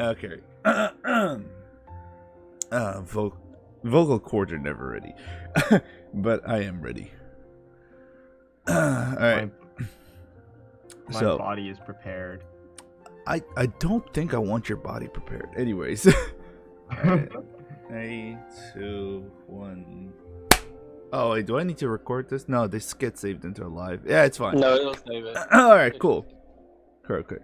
Okay. Vocal cords are never ready, but I am ready. All right. My So body is prepared. I don't think I want your body prepared. Anyways. All right. 3, 2, 1. Oh wait, do I need to record this? No, this gets saved into live. Yeah, it's fine. No, it'll save it. All right, cool. Okay.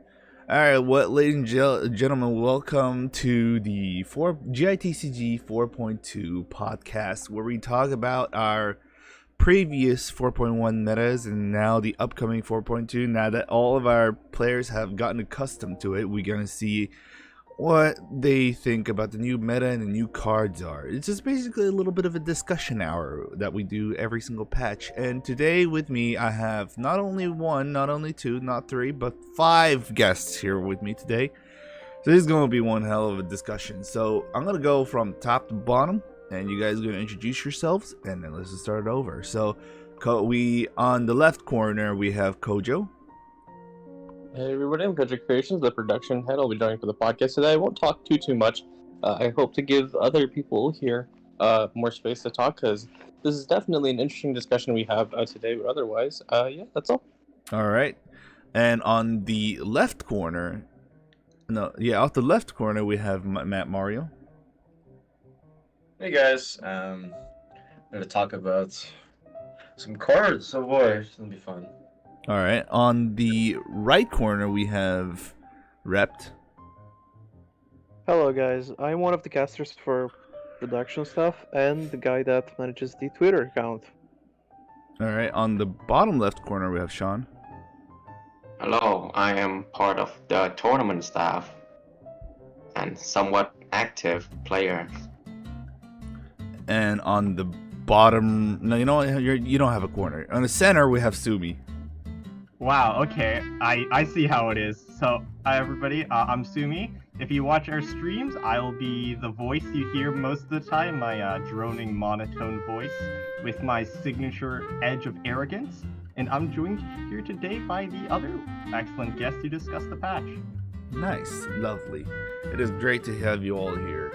All right, ladies and gentlemen, welcome to the GITCG 4.2 podcast, where we talk about our previous 4.1 metas and now the upcoming 4.2. Now that all of our players have gotten accustomed to it, we're gonna see what they think about the new meta and the new cards are. It's just basically a little bit of a discussion hour that we do every single patch. And today with me, I have not only one, not only two, not three, but 5 guests here with me today. So this is going to be one hell of a discussion. So I'm going to go from top to bottom, and you guys are going to introduce yourselves, and then let's just start over. So we on the left corner, we have Kojo. Hey everybody, I'm Genius Creations, the production head. I'll be joining for the podcast today. I won't talk too much. I hope to give other people here more space to talk, because this is definitely an interesting discussion we have today, but otherwise, yeah, that's all. All right. And on the left corner, off the left corner, we have Matt Mario. Hey guys, I'm going to talk about some cards. Oh boy, it's going to be fun. All right. On the right corner, we have Rept. Hello guys, I'm one of the casters for production stuff and the guy that manages the Twitter account. All right. On the bottom left corner, we have Shann. Hello, I am part of the tournament staff and somewhat active player. And on the bottom, no, you know what? You don't have a corner. On the center, we have Sumi. Wow, okay, I see how it is. So, hi everybody, I'm Sumi. If you watch our streams, I'll be the voice you hear most of the time, my droning monotone voice, with my signature edge of arrogance. And I'm joined here today by the other excellent guest to discuss the patch. Nice, lovely. It is great to have you all here.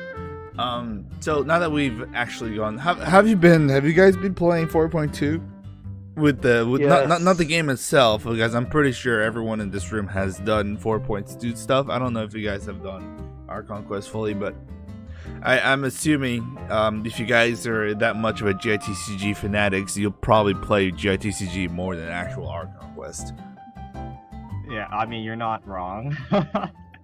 So now that we've actually gone, have you guys been playing 4.2? With Yes. not the game itself, because I'm pretty sure everyone in this room has done 4.2 stuff. I don't know if you guys have done Arcane Quest fully, but I'm assuming if you guys are that much of a GITCG fanatics, you'll probably play GITCG more than actual Arcane Quest. Yeah, I mean, you're not wrong.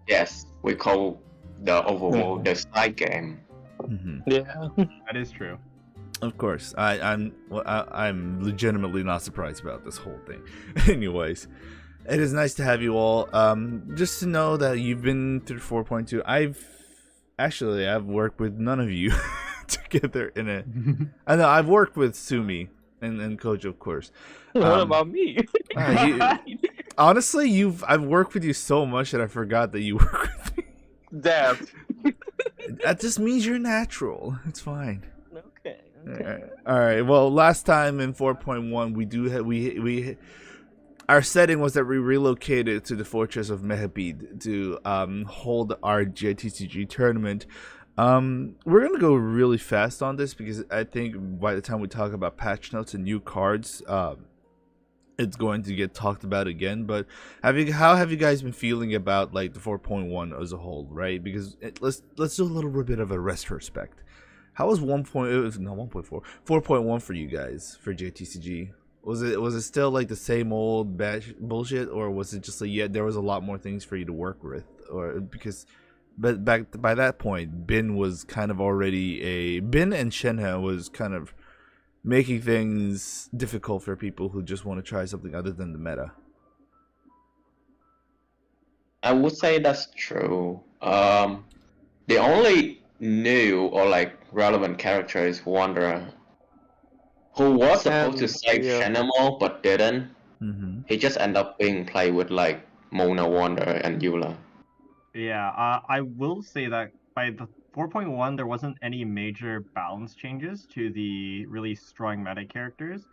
Yes, we call the overworld the side game. Mm-hmm. Yeah. That is true. Of course, I'm legitimately not surprised about this whole thing. Anyways, it is nice to have you all. Just to know that you've been through 4.2. I've worked with none of you together in it. I know I've worked with Sumi and Kojo, of course. What about me? Honestly, I've worked with you so much that I forgot that you work with me. Damn. That just means you're natural. It's fine. Okay. All right. Well, last time in 4.1, we our setting was that we relocated to the fortress of Mehabid to hold our GITCG tournament. We're gonna go really fast on this because I think by the time we talk about patch notes and new cards, it's going to get talked about again. But how have you guys been feeling about like the 4.1 as a whole, right? Because let's do a little bit of a retrospect. How was 4.1 for you guys for JTCG? Was it still like the same old bullshit, or was it just like there was a lot more things for you to work with, or because back by that point Bin was kind of already Bin and Shenhe was kind of making things difficult for people who just want to try something other than the meta. I would say that's true. The only new or like relevant character is Wanderer, who was supposed to save Shenhe but didn't. Mm-hmm. He just ended up being played with like Mona, Wanderer, and Eula. Yeah, I will say that by the 4.1, there wasn't any major balance changes to the really strong meta characters.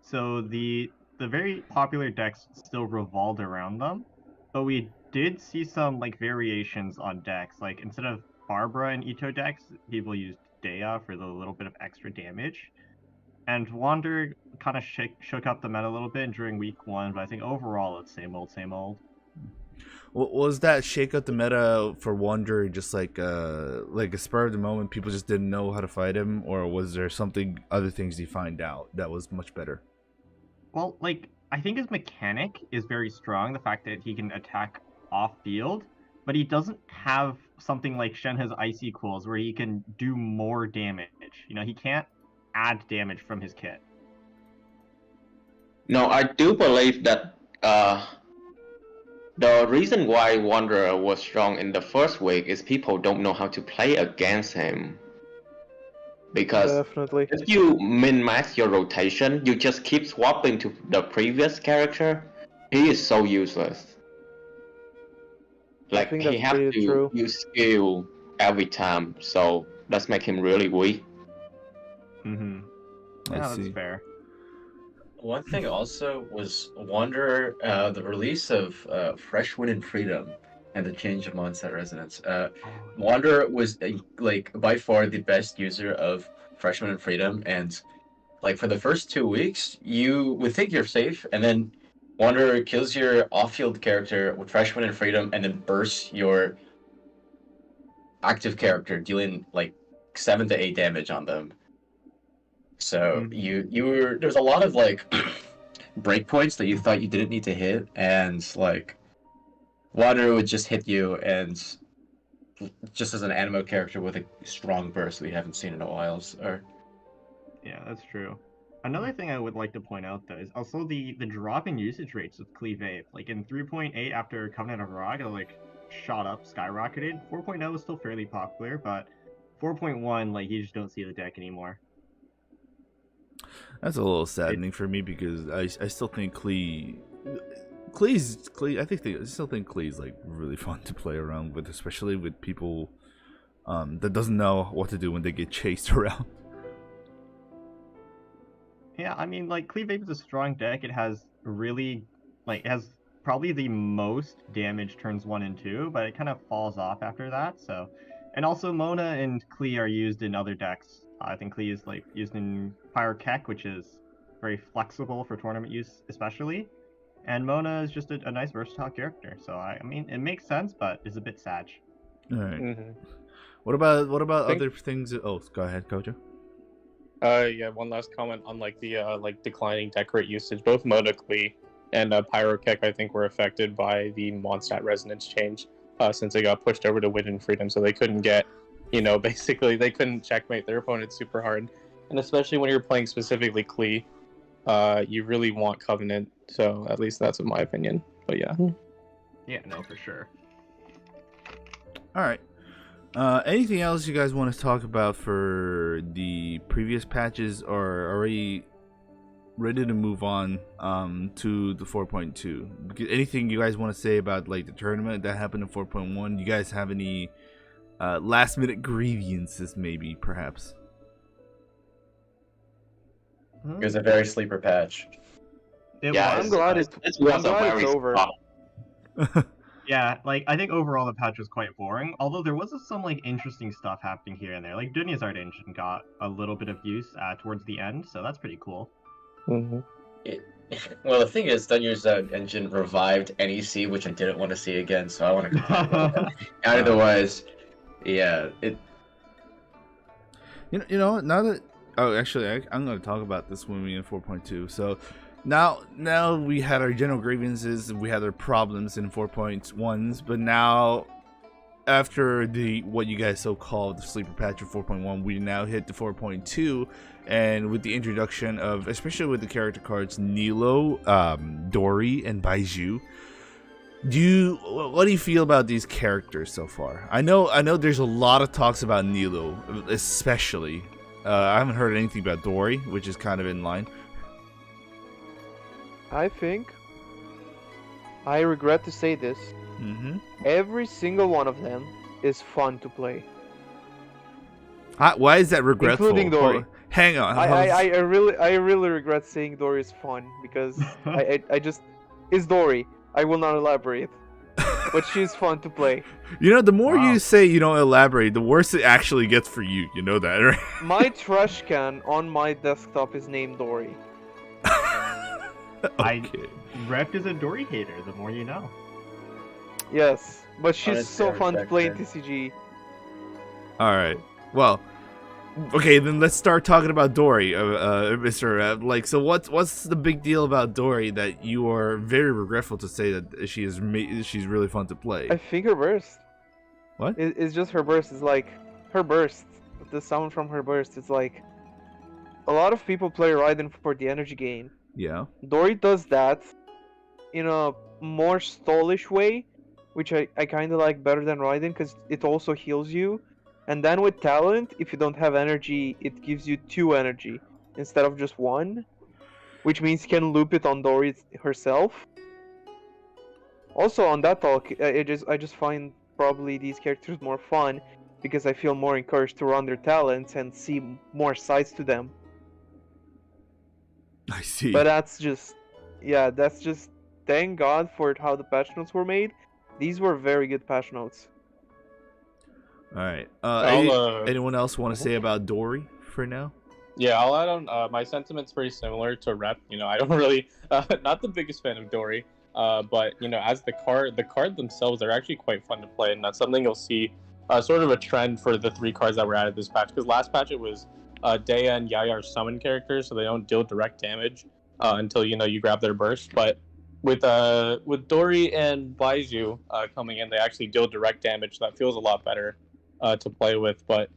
So the very popular decks still revolved around them, but we did see some like variations on decks. Like instead of Barbara and Itto decks, people used Dea for the little bit of extra damage. And Wander kind of shook up the meta a little bit during week 1, but I think overall it's same old, same old. Was that shake up the meta for Wander just like a spur of the moment? People just didn't know how to fight him, or was there something other things you find out that was much better? Well, like I think his mechanic is very strong. The fact that he can attack off field, but he doesn't have something like Shenhe's Icy Cools where he can do more damage. You know, he can't add damage from his kit. No, I do believe that the reason why Wanderer was strong in the first week is people don't know how to play against him. Because Definitely. if you min-max your rotation, you just keep swapping to the previous character, he is so useless. Like, think he that's has pretty to true. use skill every time, so that's make him really weak. Mm-hmm. I Yeah, see. that's fair. One thing also was Wanderer, the release of Fresh Wind and Freedom and the change of Mondstadt Resonance. Wanderer was like by far the best user of Fresh Wind and Freedom, and like for the first 2 weeks, you would think you're safe, and then Wanderer kills your off-field character with Fresh Wind and Freedom, and then bursts your active character, dealing like 7 to 8 damage on them. So there's a lot of like breakpoints that you thought you didn't need to hit, and like Water would just hit you, and just as an animo character with a strong burst we haven't seen in a while. So... Yeah, that's true. Another thing I would like to point out though is also the drop in usage rates of Cleave. Like in 3.8 after Covenant of Rog, it like shot up, skyrocketed. 4.0 was still fairly popular, but 4.1 like you just don't see the deck anymore. That's a little saddening for me because I still think Klee. I still think Klee's like really fun to play around with, especially with people that doesn't know what to do when they get chased around. Yeah, I mean, like, Cleave Ape is a strong deck. It has really, like, it has probably the most damage turns 1 and 2, but it kind of falls off after that, so... And also, Mona and Klee are used in other decks. I think Klee is, like, used in Pyrokek, which is very flexible for tournament use, especially. And Mona is just a nice, versatile character, so, I mean, it makes sense, but it's a bit sad. Alright. Mm-hmm. What about other things? Oh, go ahead, Kojo. Yeah, one last comment on like the declining deck rate usage. Both Mona Klee and Pyrokek, I think, were affected by the Mondstadt Resonance change, since they got pushed over to Wind and Freedom, so they couldn't get, basically they couldn't checkmate their opponent super hard. And especially when you're playing specifically Klee, you really want Covenant, so at least that's in my opinion. But yeah. Yeah, no, for sure. Alright. Anything else you guys want to talk about for the previous patches, or already ready to move on to the 4.2? Anything you guys want to say about like the tournament that happened in 4.1? You guys have any last minute grievances, maybe, perhaps? It was a very sleeper patch. I'm glad it's over. Yeah, like, I think overall the patch was quite boring, although there was some, like, interesting stuff happening here and there. Like, Dunya's Art Engine got a little bit of use towards the end, so that's pretty cool. Mm-hmm. Well, the thing is, Dunya's Art Engine revived NEC, which I didn't want to see again, so I want to complain about that. Otherwise, yeah, it... You know, now that... Oh, actually, I'm going to talk about this when we in 4.2, so... Now we had our general grievances, we had our problems in 4.1s, but now after what you guys so-called the sleeper patch of 4.1, we now hit the 4.2, and with the introduction of, especially with the character cards Nilo, Dory, and Baiju, what do you feel about these characters so far? I know there's a lot of talks about Nilo, especially. I haven't heard anything about Dory, which is kind of in line. I think, I regret to say this, every single one of them is fun to play. Why is that regretful? Including Dory. Hang on. I really regret saying Dory is fun, because I just... It's Dory. I will not elaborate. but she's fun to play. You know, the more Wow. you say you don't elaborate, the worse it actually gets for you. You know that, right? My trash can on my desktop is named Dory. Okay. Rept is a Dory hater. The more you know. Yes, but she's Honestly, so I fun to respect play in her. TCG. All right. Well, okay, then let's start talking about Dory, Mr. Like, so what's the big deal about Dory that you are very regretful to say that she's really fun to play? I think her burst. What? It's just her burst. It's like her burst. The sound from her burst. It's like a lot of people play Raiden for the energy gain. Yeah. Dory does that in a more stallish way, which I kind of like better than Raiden because it also heals you. And then with talent, if you don't have energy, it gives you 2 energy instead of just 1, which means you can loop it on Dory herself. Also, on that talk, I just find probably these characters more fun because I feel more encouraged to run their talents and see more sides to them. I see. But that's just thank God for how the patch notes were made. These were very good patch notes. All right. Anyone else want to say about Dory for now? Yeah, I'll add on. My sentiment's pretty similar to Rep. You know, I don't really, not the biggest fan of Dory. But you know, as the card themselves are actually quite fun to play, and that's something you'll see, sort of a trend for the 3 cards that were added this patch. Because last patch it was Dea and Yaya are summon characters, so they don't deal direct damage until you grab their burst. But with Dory and Baiju coming in, they actually deal direct damage. So that feels a lot better to play with. But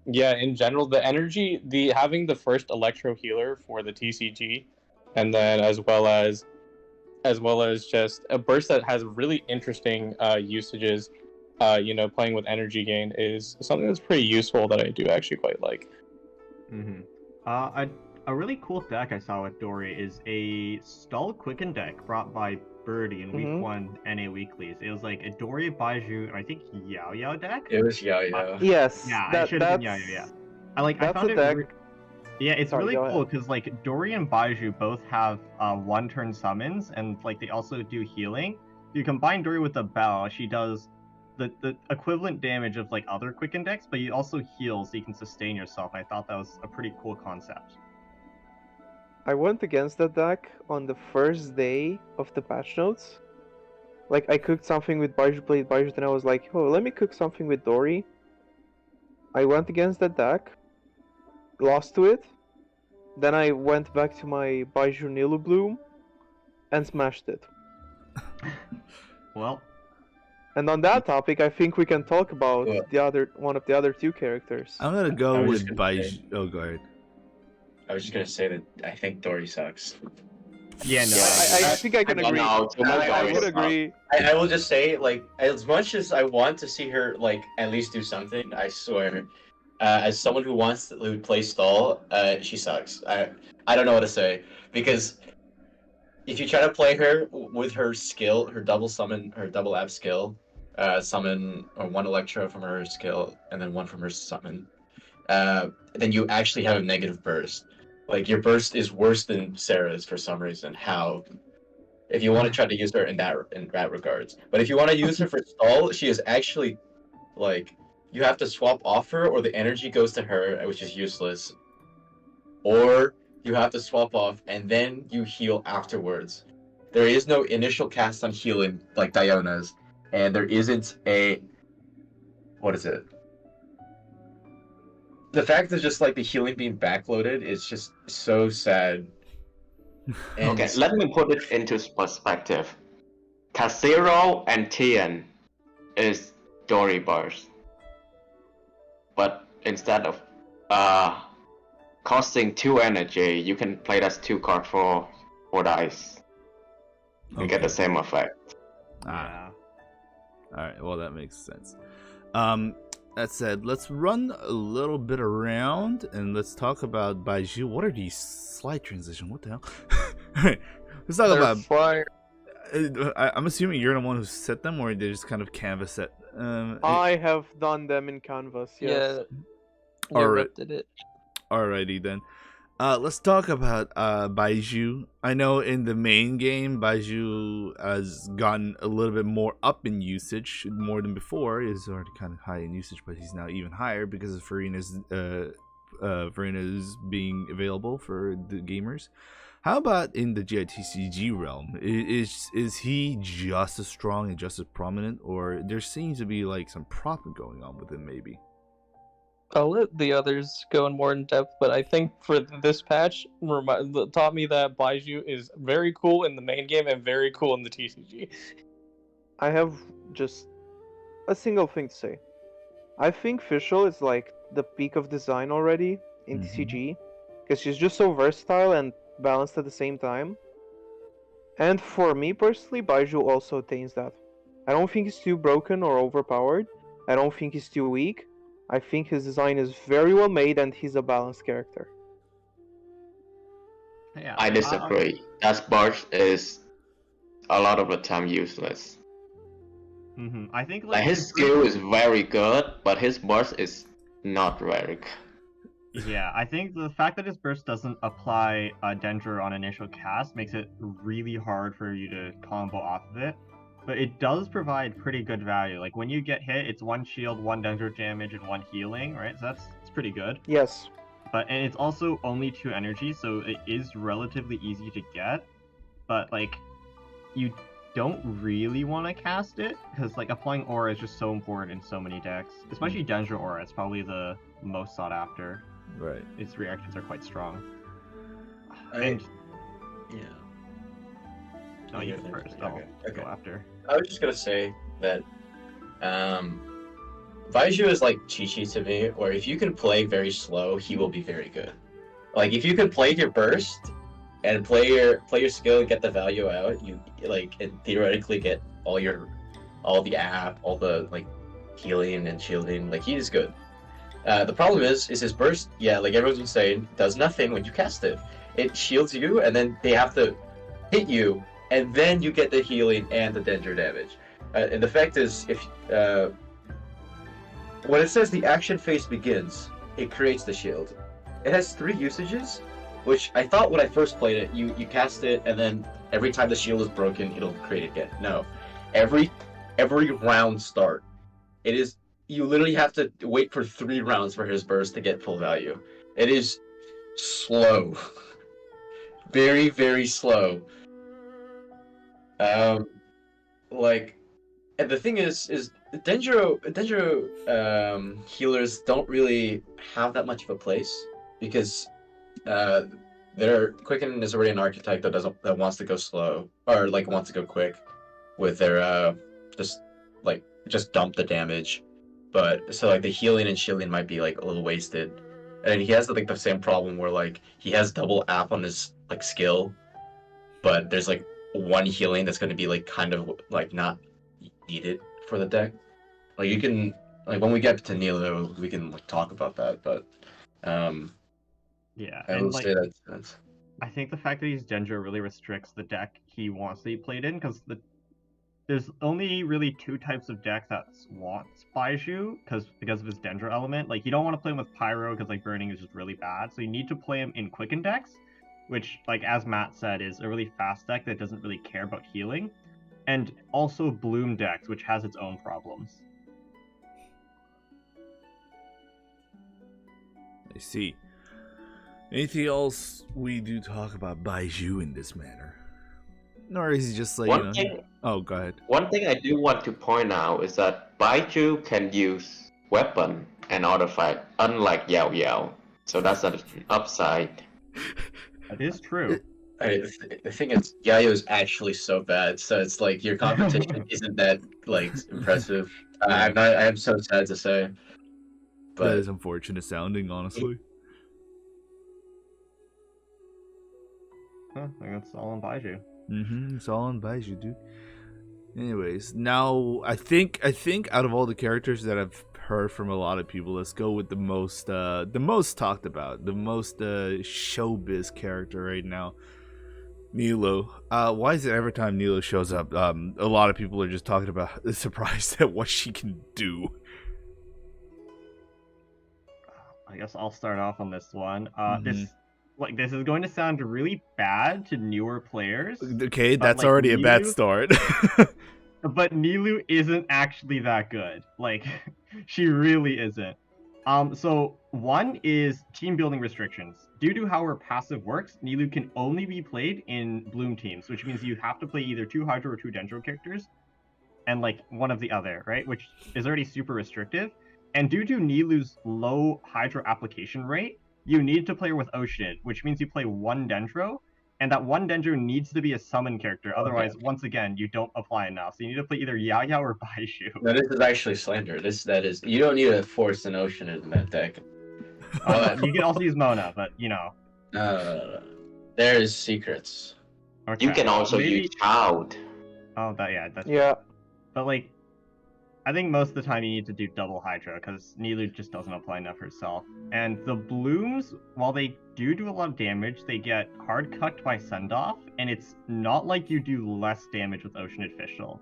yeah, in general, the energy, having the first electro healer for the TCG, and then as well as just a burst that has really interesting usages. Playing with energy gain is something that's pretty useful that I do actually quite like. Mm-hmm. A really cool deck I saw with Dory is a Stall Quicken deck brought by Birdie in Week 1 NA Weeklies. It was like a Dory, Baiju, and I think Yao Yao deck? It was Yao. Yes. Yeah, it should have been Yao Yao, yeah. I found it... Yeah, it's Sorry, really go cool ahead. because like Dory and Baiju both have 1-turn summons, and like they also do healing. You combine Dory with the Bell, she does the equivalent damage of like other Quicken decks, but you also heal so you can sustain yourself. I thought that was a pretty cool concept. I went against that deck on the first day of the patch notes. Like, I cooked something with Baiju, played Baiju, then I was like, oh, let me cook something with Dory. I went against that deck, lost to it. Then I went back to my Baiju Nilu Bloom and smashed it. Well, and on that topic, I think we can talk about one of the other 2 characters. I'm gonna go I was with just gonna Baiju. say- Oh, go ahead. I was just gonna say that I think Dory sucks. yeah, no. I think I can agree. No, too much I Dory would stuff. agree. I will just say, like, as much as I want to see her, like, at least do something, I swear, as someone who wants to play stall, she sucks. I don't know what to say, because if you try to play her with her skill, her double summon, her double app skill, summon or 1 Electro from her skill, and then 1 from her summon, then you actually have a negative burst. Like, your burst is worse than Sarah's for some reason. How? If you want to try to use her in that regards. But if you want to use her for stall, she is actually, like, you have to swap off her, or the energy goes to her, which is useless. Or you have to swap off, and then you heal afterwards. There is no initial cast on healing, like Diona's. And there isn't a... What is it? The fact that just, like, the healing being backloaded is just so sad. And Okay, let me put it into perspective. Casero and Tian is Dory Burst. But instead of costing 2 energy, you can play that 2 card for 4 dice. You get the same effect. Ah. Alright, well, that makes sense. That said, let's run a little bit around and let's talk about Baiju. What are these slide transitions? What the hell? Alright, let's talk about... Fire. I'm assuming you're the one who set them, or they just kind of canvas it. I have done them in Canvas, yes. Yeah. Alright. Did it. Alrighty then. Let's talk about Baiju. I know in the main game, Baiju has gotten a little bit more up in usage, more than before. He's already kind of high in usage, but he's now even higher because of Farina's being available for the gamers. How about in the GITCG realm? Is he just as strong and just as prominent, or there seems to be like some problem going on with him, maybe? I'll let the others go in more in depth, but I think for this patch, taught me that Baiju is very cool in the main game and very cool in the TCG. I have just a single thing to say. I think Fischl is like the peak of design already in TCG, because she's just so versatile and balanced at the same time. And for me personally, Baiju also attains that. I don't think he's too broken or overpowered. I don't think he's too weak. I think his design is very well made and he's a balanced character. Yeah, I disagree. That burst is a lot of the time useless. I think Like his skill is very good, but his burst is not very good. Yeah, I think the fact that his burst doesn't apply Dendro on initial cast makes it really hard for you to combo off of it. But it does provide pretty good value. Like when you get hit, it's 1 shield, 1 Dendro damage, and 1 healing, right? So that's pretty good. Yes. And it's also only 2 energy, so it is relatively easy to get. But like, you don't really want to cast it because like applying aura is just so important in so many decks, especially Dendro aura. It's probably the most sought after. Right. Its reactions are quite strong. Yeah. No, you go first. I'll go after. I was just gonna say that Baiju is like Chi-Chi to me, where if you can play very slow, he will be very good. Like if you can play your burst and play your skill and get the value out, you like and theoretically get all the app, all the like healing and shielding. Like he is good. The problem is his burst. Yeah, like everyone's been saying, does nothing when you cast it. It shields you, and then they have to hit you, and then you get the healing and the Dendro damage. And the fact is, if when it says the action phase begins, it creates the shield. It has 3 usages, which I thought when I first played it, you cast it, and then every time the shield is broken, it'll create it again. No, every round start, it is. You literally have to wait for 3 rounds for his burst to get full value. It is slow. Very, very slow. Like, and the thing is Dendro healers don't really have that much of a place because their Quicken is already an archetype that wants to go slow or like wants to go quick with their just dump the damage. But so like the healing and shielding might be like a little wasted, and he has like the same problem where like he has double app on his like skill, but there's like 1 healing that's going to be like kind of like not needed for the deck. Like you can like when we get to Nilo, we can like talk about that. But yeah, I will say that's. I think the fact that he's Dendro really restricts the deck he wants to be played in because there's only really 2 types of decks that wants Baiju because of his Dendro element. Like you don't want to play him with Pyro because like burning is just really bad. So you need to play him in Quicken decks, which like as Matt said is a really fast deck that doesn't really care about healing, and also Bloom decks, which has its own problems. I see. Anything else we do talk about Baiju in this manner? Nor is he just like, Oh, go ahead. One thing I do want to point out is that Baiju can use weapon and auto fight, unlike Yao Yao. So that's an upside. That is true. The thing is, Yayo is actually so bad, so it's like your competition isn't that like impressive. I am so sad to say, but that is unfortunate sounding, honestly. I think that's all on Baiju. It's all on Baiju, dude. Anyways, now I think out of all the characters that I've heard from a lot of people, let's go with the most talked about, the most showbiz character right now, Nilo. Why is it every time Nilo shows up, a lot of people are just talking about surprised at what she can do? I guess I'll start off on this one. like this is going to sound really bad to newer players. Okay, that's like, already a bad Nilu- start. But Nilu isn't actually that good. Like, she really isn't. So one is team building restrictions. Due to how her passive works, Nilu can only be played in Bloom teams, which means you have to play either 2 Hydro or 2 Dendro characters, and like one of the other, right? Which is already super restrictive. And due to Nilu's low Hydro application rate, you need to play her with Oceanid, which means you play 1 Dendro, and that 1 Dendro needs to be a summon character. Otherwise, once again, you don't apply enough. So you need to play either Yaya or Baishu. No, this is actually slander. That is. You don't need to force an ocean in that deck. You can also use Mona, but you know. No. There's secrets. Okay. You can also Maybe- use child. Oh, that's Yeah. But like, I think most of the time you need to do double Hydra because Nilu just doesn't apply enough herself. And the blooms, while they do a lot of damage, they get hard cucked by send off, and it's not like you do less damage with Oceanid Official.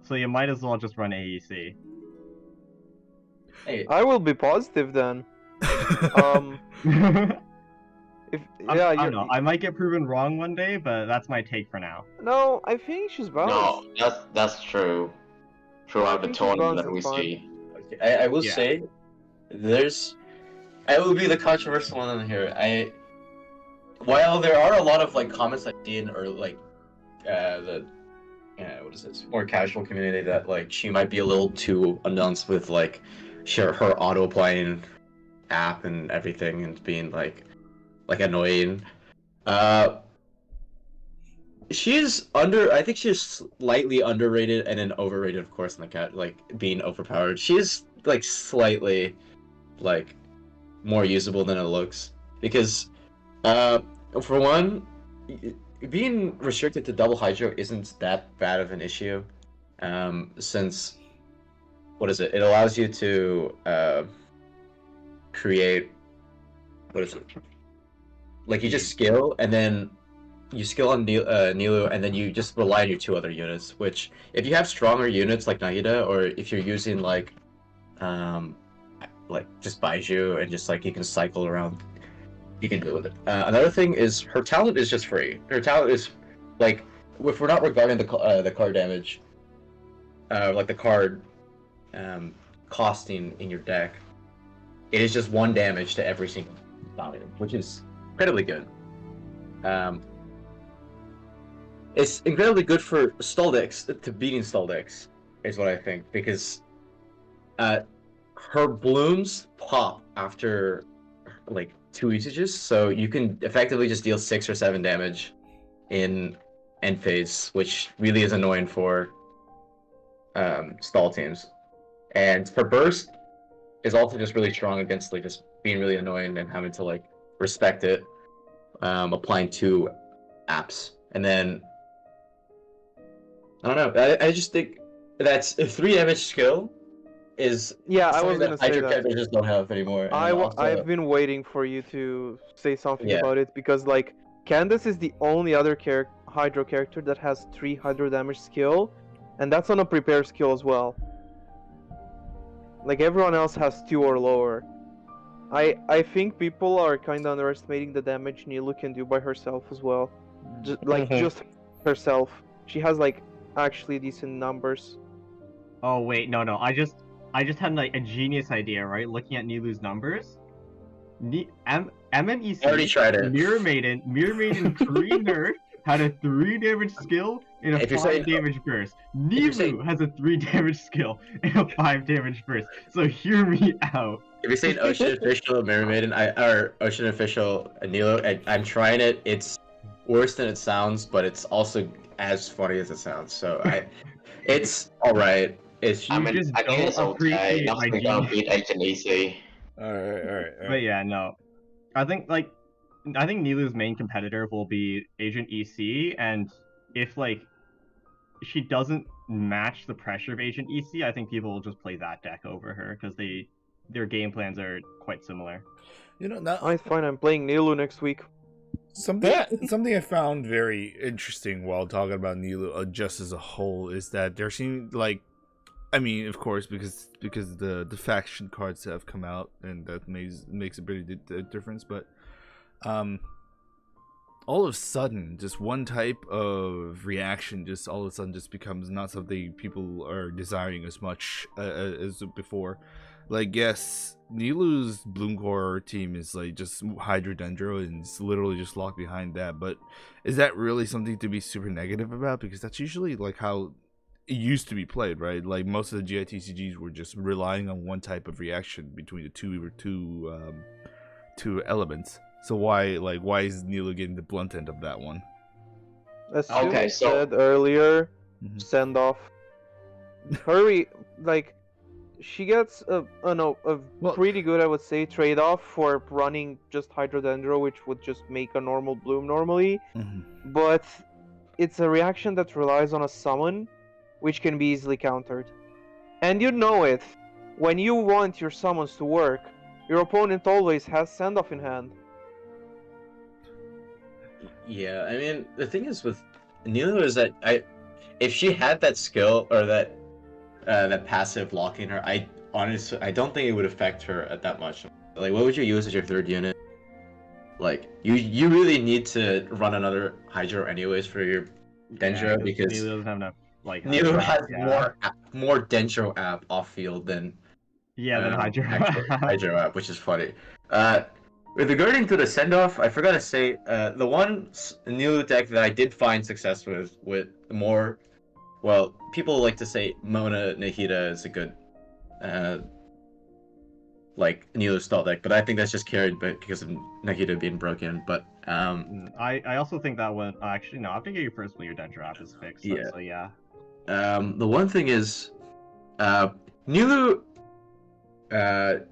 So you might as well just run AEC. Hey, I will be positive then. If I don't know. I might get proven wrong one day, but that's my take for now. No, I think she's balanced. No, that's true. Throughout the think she's tournament that balanced we and see. I will Yeah. say, I will be the controversial one in here. While there are a lot of like comments I've seen or like what is this more casual community that like she might be a little too announced with like her auto applying app and everything and being like annoying. She's I think she's slightly underrated and then overrated, of course, in the cat, like being overpowered. She's like slightly like more usable than it looks because for one, being restricted to double hydro isn't that bad of an issue, since what is it? It allows you to create what is it? Like you just skill and then you skill on Nilu and then you just rely on your 2 other units. Which if you have stronger units like Nahida or if you're using like just Baiju and just like you can cycle around, you can deal with it. Another thing is her talent is just free. Her talent is like if we're not regarding the card damage, like the card costing in your deck, it is just 1 damage to every single value, which is incredibly good. It's incredibly good for stall decks, to beating stall decks, is what I think, because her blooms pop after like 2 usages, so you can effectively just deal 6 or 7 damage in end phase, which really is annoying for stall teams. And her burst is also just really strong against like just being really annoying and having to like respect it, applying 2 apps, and then I don't know. I just think that's a 3 damage skill is Yeah, I something was gonna that say Hydro that. characters just don't have anymore. And I've been waiting for you to say something Yeah. about it because like Candace is the only other Hydro character that has 3 Hydro damage skill, and that's on a prepare skill as well. Like everyone else has 2 or lower. I think people are kind of underestimating the damage Nilu can do by herself as well. Just herself. She has like actually decent numbers. Oh wait, no. I just had like a genius idea, right? Looking at Nilu's numbers. MMEC I already tried it. Mirror Maiden 3 nerf had a 3 damage skill and a If you're 5 saying- damage burst. you're saying- Nilu has a 3 damage skill and a 5 damage burst. So hear me out. If you're saying Ocean Official Mirror Maiden, or Ocean Official Nilo, I'm trying it. It's worse than it sounds, but it's also as funny as it sounds. So it's all right. It's I mean, just I think don't it's okay. appreciate my Nothing gonna genius. beat Agent Easy. All right. But yeah, no. I think Nilu's main competitor will be Agent EC, and if like she doesn't match the pressure of Agent EC, I think people will just play that deck over her because their game plans are quite similar. You know, now, It's fine. I'm playing Nilu next week. something I found very interesting while talking about Nilu just as a whole is that there seemed like, I mean, of course, because the faction cards have come out and that makes a pretty difference, but all of a sudden, just one type of reaction just all of a sudden just becomes not something people are desiring as much as before. Like, yes, Nilu's Bloomcore team is like just Hydrodendro and it's literally just locked behind that, but is that really something to be super negative about? Because that's usually like how it used to be played, right? Like most of the GITCGs were just relying on one type of reaction between the two elements. So why is Nilu getting the blunt end of that one? As Okay, Sue said earlier, send off. Hurry, like, she gets a pretty good, I would say, trade-off for running just Hydrodendro, which would just make a normal bloom normally. But it's a reaction that relies on a summon, which can be easily countered. And you know it. When you want your summons to work, your opponent always has send-off in hand. Yeah, I mean, the thing is with Nilu is that if she had that skill or that passive locking her, I don't think it would affect her that much. Like, what would you use as your third unit? Like, you really need to run another Hydro anyways for your Dendro because Nilu doesn't have enough. Like, Nilu has more Dendro app off field than Hydro. Hydro app, which is funny. With regarding to the send off, I forgot to say the one Nilu deck that I did find success with more. Well, people like to say Mona Nahida is a good, like, Nilu stall deck, but I think that's just carried because of Nahida being broken. But I also think that one actually no, I think your personally your Dendro app is fixed. So yeah. The one thing is, Nilu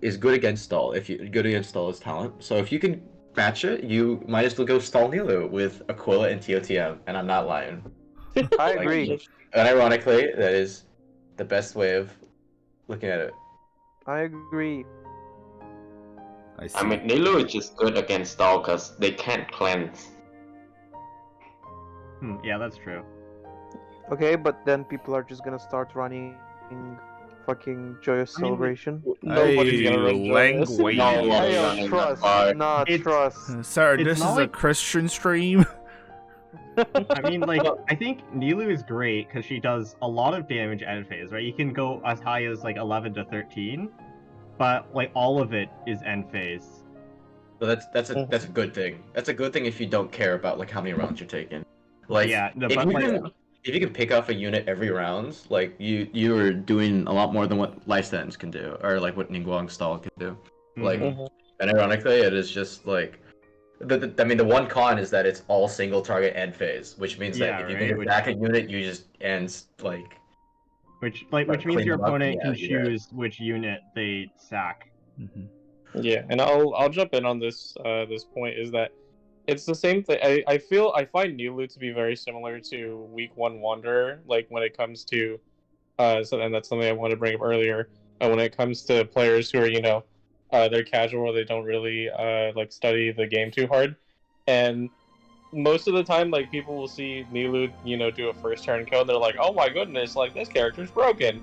is good against stall. Good against stall is talent. So if you can match it, you might as well go stall Nilu with Aquila and TOTM, and I'm not lying. I agree. And ironically, that is the best way of looking at it. I agree. I mean, Nilu is just good against stall because they can't cleanse. Yeah, that's true. Okay, but then people are just gonna start running fucking Joyous Celebration. Nobody's gonna run Joyous. Trust. Sorry, this is a Christian stream. I mean, like, I think Nilu is great because she does a lot of damage end phase, right? You can go as high as like 11 to 13, but like all of it is end phase. So that's a good thing. That's a good thing if you don't care about like how many rounds you're taking. Like, if you can pick off a unit every round, like you are doing a lot more than what Lifestems can do, or like what Ningguang Stall can do. Like, and ironically, it is just like. I mean, the one con is that it's all single target end phase, which means that if you can attack a unit, you just ends like. Which means your opponent can choose which unit they sack. Yeah, and I'll jump in on this point is that it's the same thing. I find Nilu to be very similar to Week 1 Wanderer, like when it comes to and that's something I wanted to bring up earlier. When it comes to players who are they're casual, they don't really like study the game too hard, and most of the time, like, people will see Nilu do a first turn kill and they're like, oh my goodness, like, this character's broken.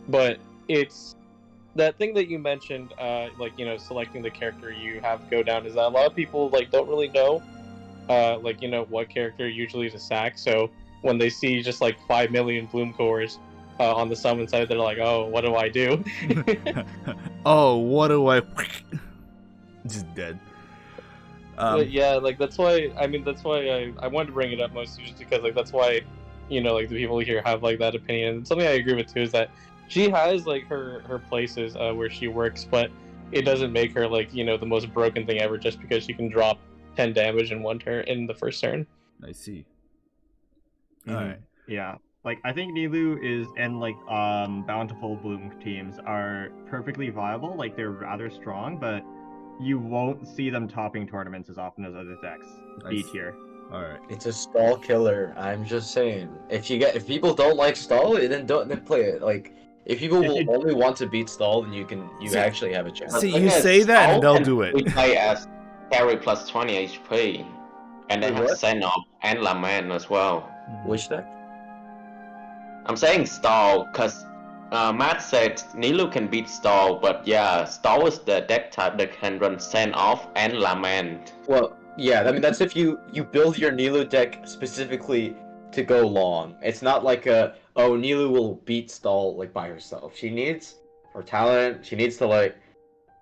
But it's that thing that you mentioned, like, selecting the character you have go down, is that a lot of people like don't really know what character usually to sack. So when they see just like 5 million Bloom cores on the summon side, they're like, oh, what do I do? Oh, what do I just dead. But yeah, like, that's why I wanted to bring it up mostly just because, like, that's why like the people here have like that opinion. And something I agree with too is that she has like her places where she works, but it doesn't make her like the most broken thing ever just because she can drop 10 damage in one turn in the first turn. I see. Alright. Yeah. Like, I think Nilu and like Bountiful Bloom teams are perfectly viable. Like, they're rather strong, but you won't see them topping tournaments as often as other decks. B tier. Alright. It's a stall killer. I'm just saying. If people don't like stall, then play it. Like, if people will only want to beat stall, then you actually have a chance. See, you say that and they'll do it. We play as carry plus 20 HP, and they have Send-off and Lament as well. Which deck? I'm saying stall because Matt said Nilu can beat stall, but yeah, stall is the deck type that can run Send-off and Lament. Well, Yeah, I mean that's if you build your Nilu deck specifically to go long. It's not like Nilu will beat stall like by herself. She needs her talent. She needs to like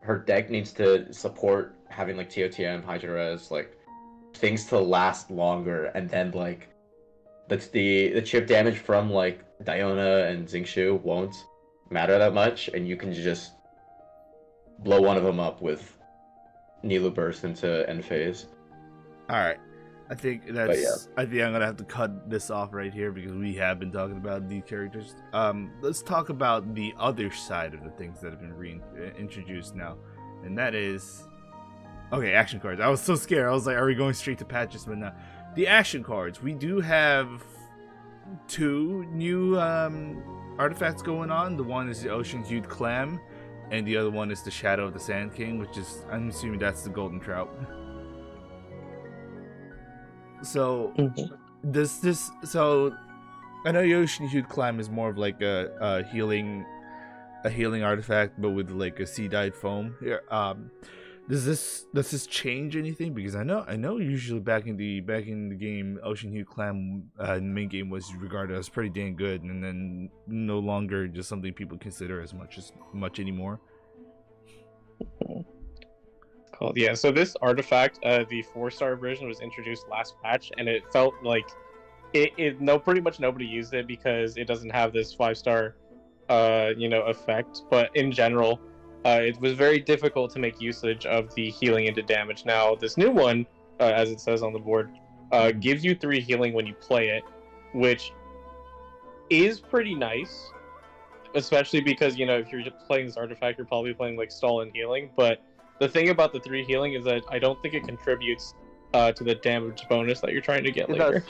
her deck needs to support having like TOTM, Hydra Res, like things to last longer, and then like that's the chip damage from like Diona and Xingqiu won't matter that much, and you can just blow one of them up with Nilu burst into end phase. All right, I think that's. I think I'm gonna have to cut this off right here because we have been talking about these characters. Let's talk about the other side of the things that have been reintroduced now, and that is, okay, action cards. I was so scared. I was like, are we going straight to patches? But no, the action cards. We do have 2 new artifacts going on. The one is the Ocean Hued Clam, and the other one is the Shadow of the Sand King, which is, I'm assuming that's the Golden Trout. So, so I know the Ocean Hued Clam is more of like a healing artifact, but with like a sea dyed foam. Here, does this change anything? Because I know usually back in the game, Ocean Hued Clam main game was regarded as pretty dang good, and then no longer just something people consider as much anymore. Cool. Yeah, so this artifact, the 4-star version, was introduced last patch, and it felt like pretty much nobody used it because it doesn't have this 5-star, effect. But in general, it was very difficult to make usage of the healing into damage. Now, this new one, as it says on the board, gives you 3 healing when you play it, which is pretty nice, especially because, if you're just playing this artifact, you're probably playing like stall and healing, but the thing about the 3 healing is that I don't think it contributes to the damage bonus that you're trying to get later.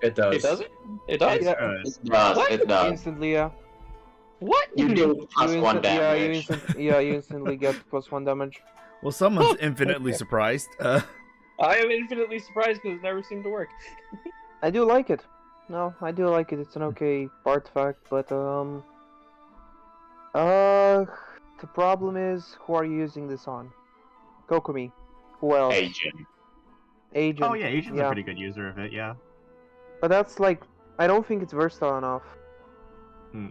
It does. It does? It does? It does. Instantly, yeah. What? You do +1 damage. You instantly get +1 damage. Well, someone's infinitely surprised. I am infinitely surprised because it never seemed to work. I do like it. No, I do like it. It's an okay artifact, but the problem is, who are you using this on? Kokumi. Who else? Agent. Oh yeah, Agent's a pretty good user of it, yeah. But that's like, I don't think it's versatile enough.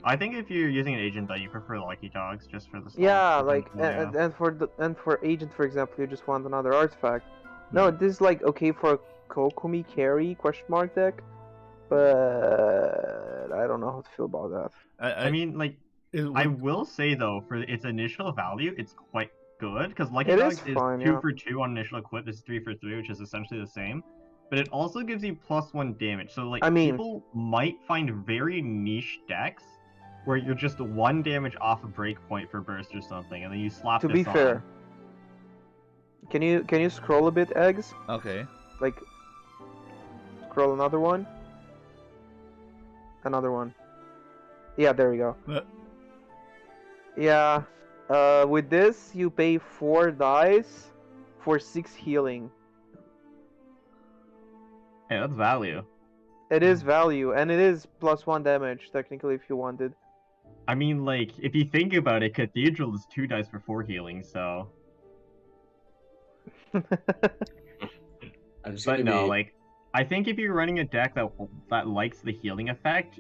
I think if you're using an Agent, that you prefer the Lucky Dogs just for the stall. Yeah, like and for Agent, for example, you just want another artifact. No, this is like okay for a Kokumi carry ? Deck, but I don't know how to feel about that. I mean, like, I will say though, for its initial value, it's quite good because Lucky Dogs is fine, 2 for 2 on initial equip. This is 3 for 3, which is essentially the same. But it also gives you +1 damage. So like, people might find very niche decks where you're just 1 damage off a breakpoint for burst or something, and then you slap this on. To be fair, can you scroll a bit, Eggs? Okay. Like, scroll another one. Yeah, there we go. Yeah. With this, you pay 4 dice for 6 healing. Yeah, that's value. It is value, and it is +1 damage, technically, if you wanted. I mean, like, if you think about it, Cathedral is 2 dice for 4 healing, so... But no, like, I think if you're running a deck that likes the healing effect,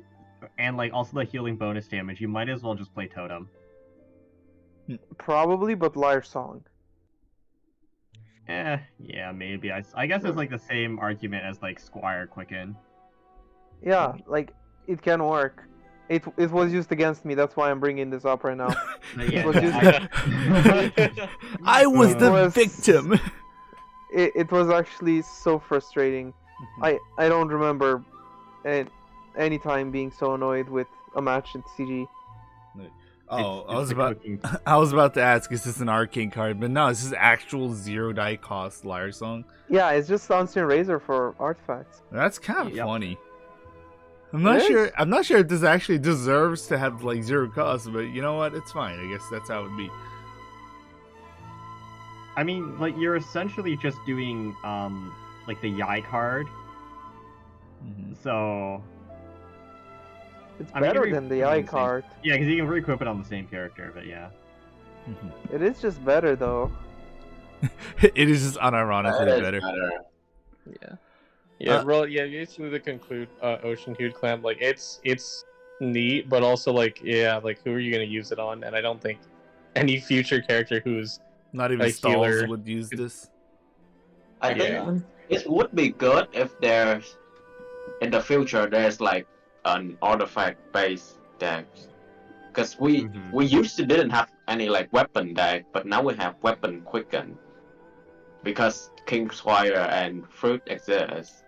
and, like, also the healing bonus damage, you might as well just play Totem. Probably, but Liar Song. Yeah, maybe. I guess it's like the same argument as like Squire Quicken. Yeah, like it can work. It was used against me. That's why I'm bringing this up right now. I was the victim. It was actually so frustrating. I don't remember any time being so annoyed with a match in TCG. Oh, I was about to ask, is this an Arcane card? But no, this is actual 0 die cost Liar Song. Yeah, it's just Sunstone Razor for artifacts. That's kind of funny. I'm not sure if this actually deserves to have like 0 cost, but you know what? It's fine. I guess that's how it would be. I mean, like, you're essentially just doing like the Yai card. So it's better than the Eye card. Yeah, because you can re-equip it on the same character, but yeah. It is just better, though. It is just unironically better. Basically to conclude, Oceanid clamp, like it's neat, but also like like who are you gonna use it on? And I don't think any future character who's Not even a Stalls healer would use this. I think it would be good if there's in the future there's like an artifact based deck, because we used to didn't have any like weapon deck, but now we have weapon quicken because Kingswire and Fruit exist.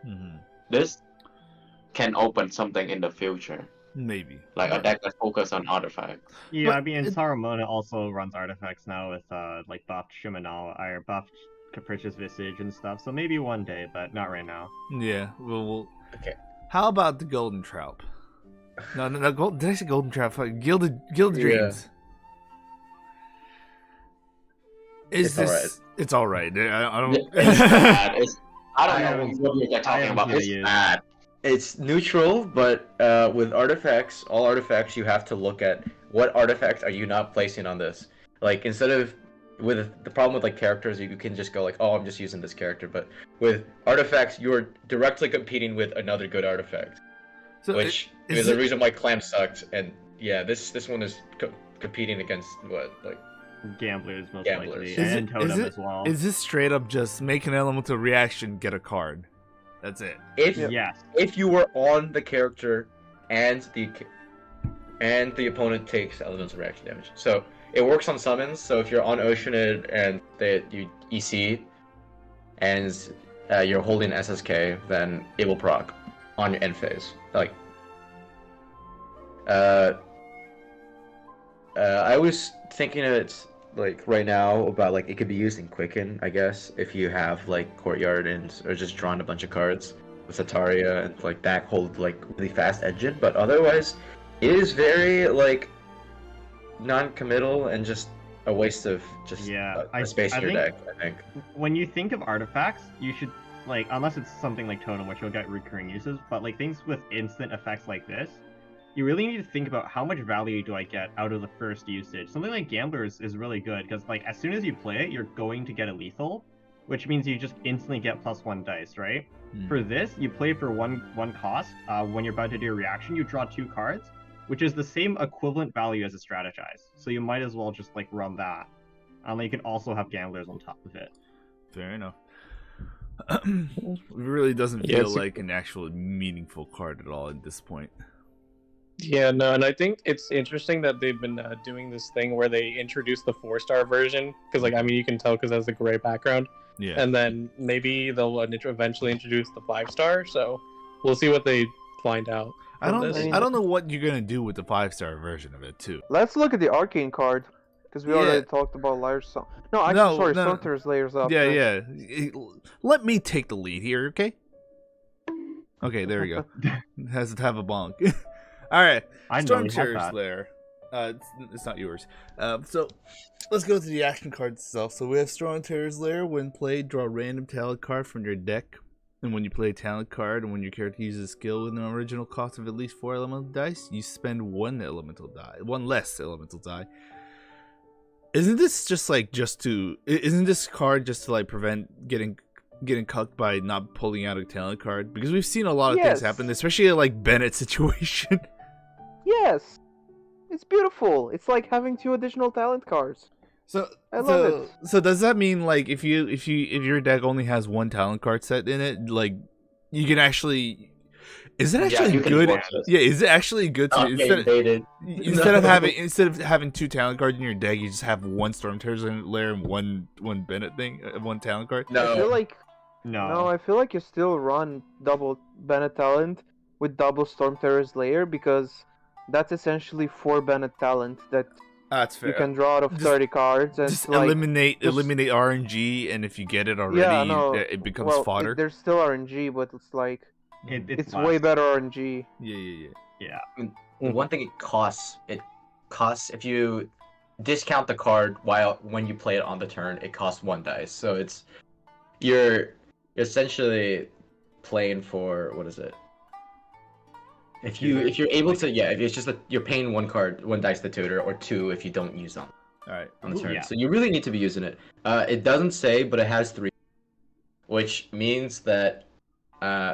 This can open something in the future, Maybe like a deck that focuses on artifacts. Yeah, But I mean, Saramona also runs artifacts now with like buffed Shimanal or buffed Capricious Visage and stuff. So maybe one day, but not right now. Yeah. Well. Okay. How about the Golden Trout? No. Did I say Golden Trout? Gilded Dreams. It's this? alright. It's all right. I don't. It's bad. I don't know what you're talking about. It's bad. It's neutral, but with artifacts, all artifacts, you have to look at what artifacts are you not placing on this. Like, instead of with the problem with like characters, you can just go like, oh, I'm just using this character. But with artifacts, you're directly competing with another good artifact, So which is the reason why Clam sucked. And yeah, this one is competing against what, like Gamblers most Gamblers. likely, and Totem as well. Is this straight up just make an elemental reaction, get a card? That's it. Yes. If you were on the character and the opponent takes elemental reaction damage. So it works on summons. So if you're on Oceanid and you EC and you're holding SSK, then it will proc on your end phase. Like I was thinking of it like right now about like it could be used in Quicken, I guess, if you have like Courtyard and or just drawn a bunch of cards with Sataria and like that hold like really fast engine, but otherwise it is very like non-committal and just a waste of just a space in your deck, I think. When you think of artifacts, you should like, unless it's something like Totem, which you'll get recurring uses, but like things with instant effects like this, you really need to think about how much value do I get out of the first usage. Something like Gamblers is really good, because like as soon as you play it, you're going to get a lethal, which means you just instantly get +1 dice, right? For this, you play for one cost. When you're about to do a reaction, you draw 2 cards, which is the same equivalent value as a strategize. So you might as well just like run that. And you can also have Gamblers on top of it. Fair enough. It really doesn't feel like an actual meaningful card at all at this point. Yeah, no, and I think it's interesting that they've been doing this thing where they introduce the 4-star version, because like, I mean, you can tell because it has a gray background. Yeah. And then maybe they'll eventually introduce the 5-star, so we'll see what they find out. I don't know what you're gonna do with the 5-star version of it too. Let's look at the Arcane card, because we already talked about Layers. No, actually, sorry, Stormterror's Layers up. Yeah. Let me take the lead here, okay? Okay, there we go. It has to have a bonk. All right, Stormterror's Lair. It's not yours. So let's go to the action cards itself. So we have Stormterror's Lair. When played, draw a random talent card from your deck. And when you play a talent card, and when your character uses a skill with an original cost of at least 4 elemental dice, you spend one less elemental die. Isn't this isn't this card just to like prevent getting cucked by not pulling out a talent card? Because we've seen a lot of things happen, especially in like Bennett's situation. Yes, it's beautiful. It's like having 2 additional talent cards. I love it. So does that mean like if your deck only has 1 talent card set in it, like you can actually? Is it actually good? Yeah, is it actually good to instead of having 2 talent cards in your deck, you just have 1 Stormterror's Lair and one Bennett thing, 1 talent card? No. I feel like you still run double Bennett talent with double Stormterror's Lair, because that's essentially 4 Bennett talent that that's fair. You can draw out of 30 cards and just eliminate RNG, and if you get it already, it becomes fodder. There's still RNG, but it's like it's way better RNG. Yeah. I mean, one thing it costs if you discount the card when you play it on the turn, it costs 1 dice. So you're essentially playing for, what is it? If you're able to, if it's just that you're paying 1 dice to tutor, or 2 if you don't use them. All right. On the turn. Yeah. So you really need to be using it. It doesn't say, but it has 3, which means that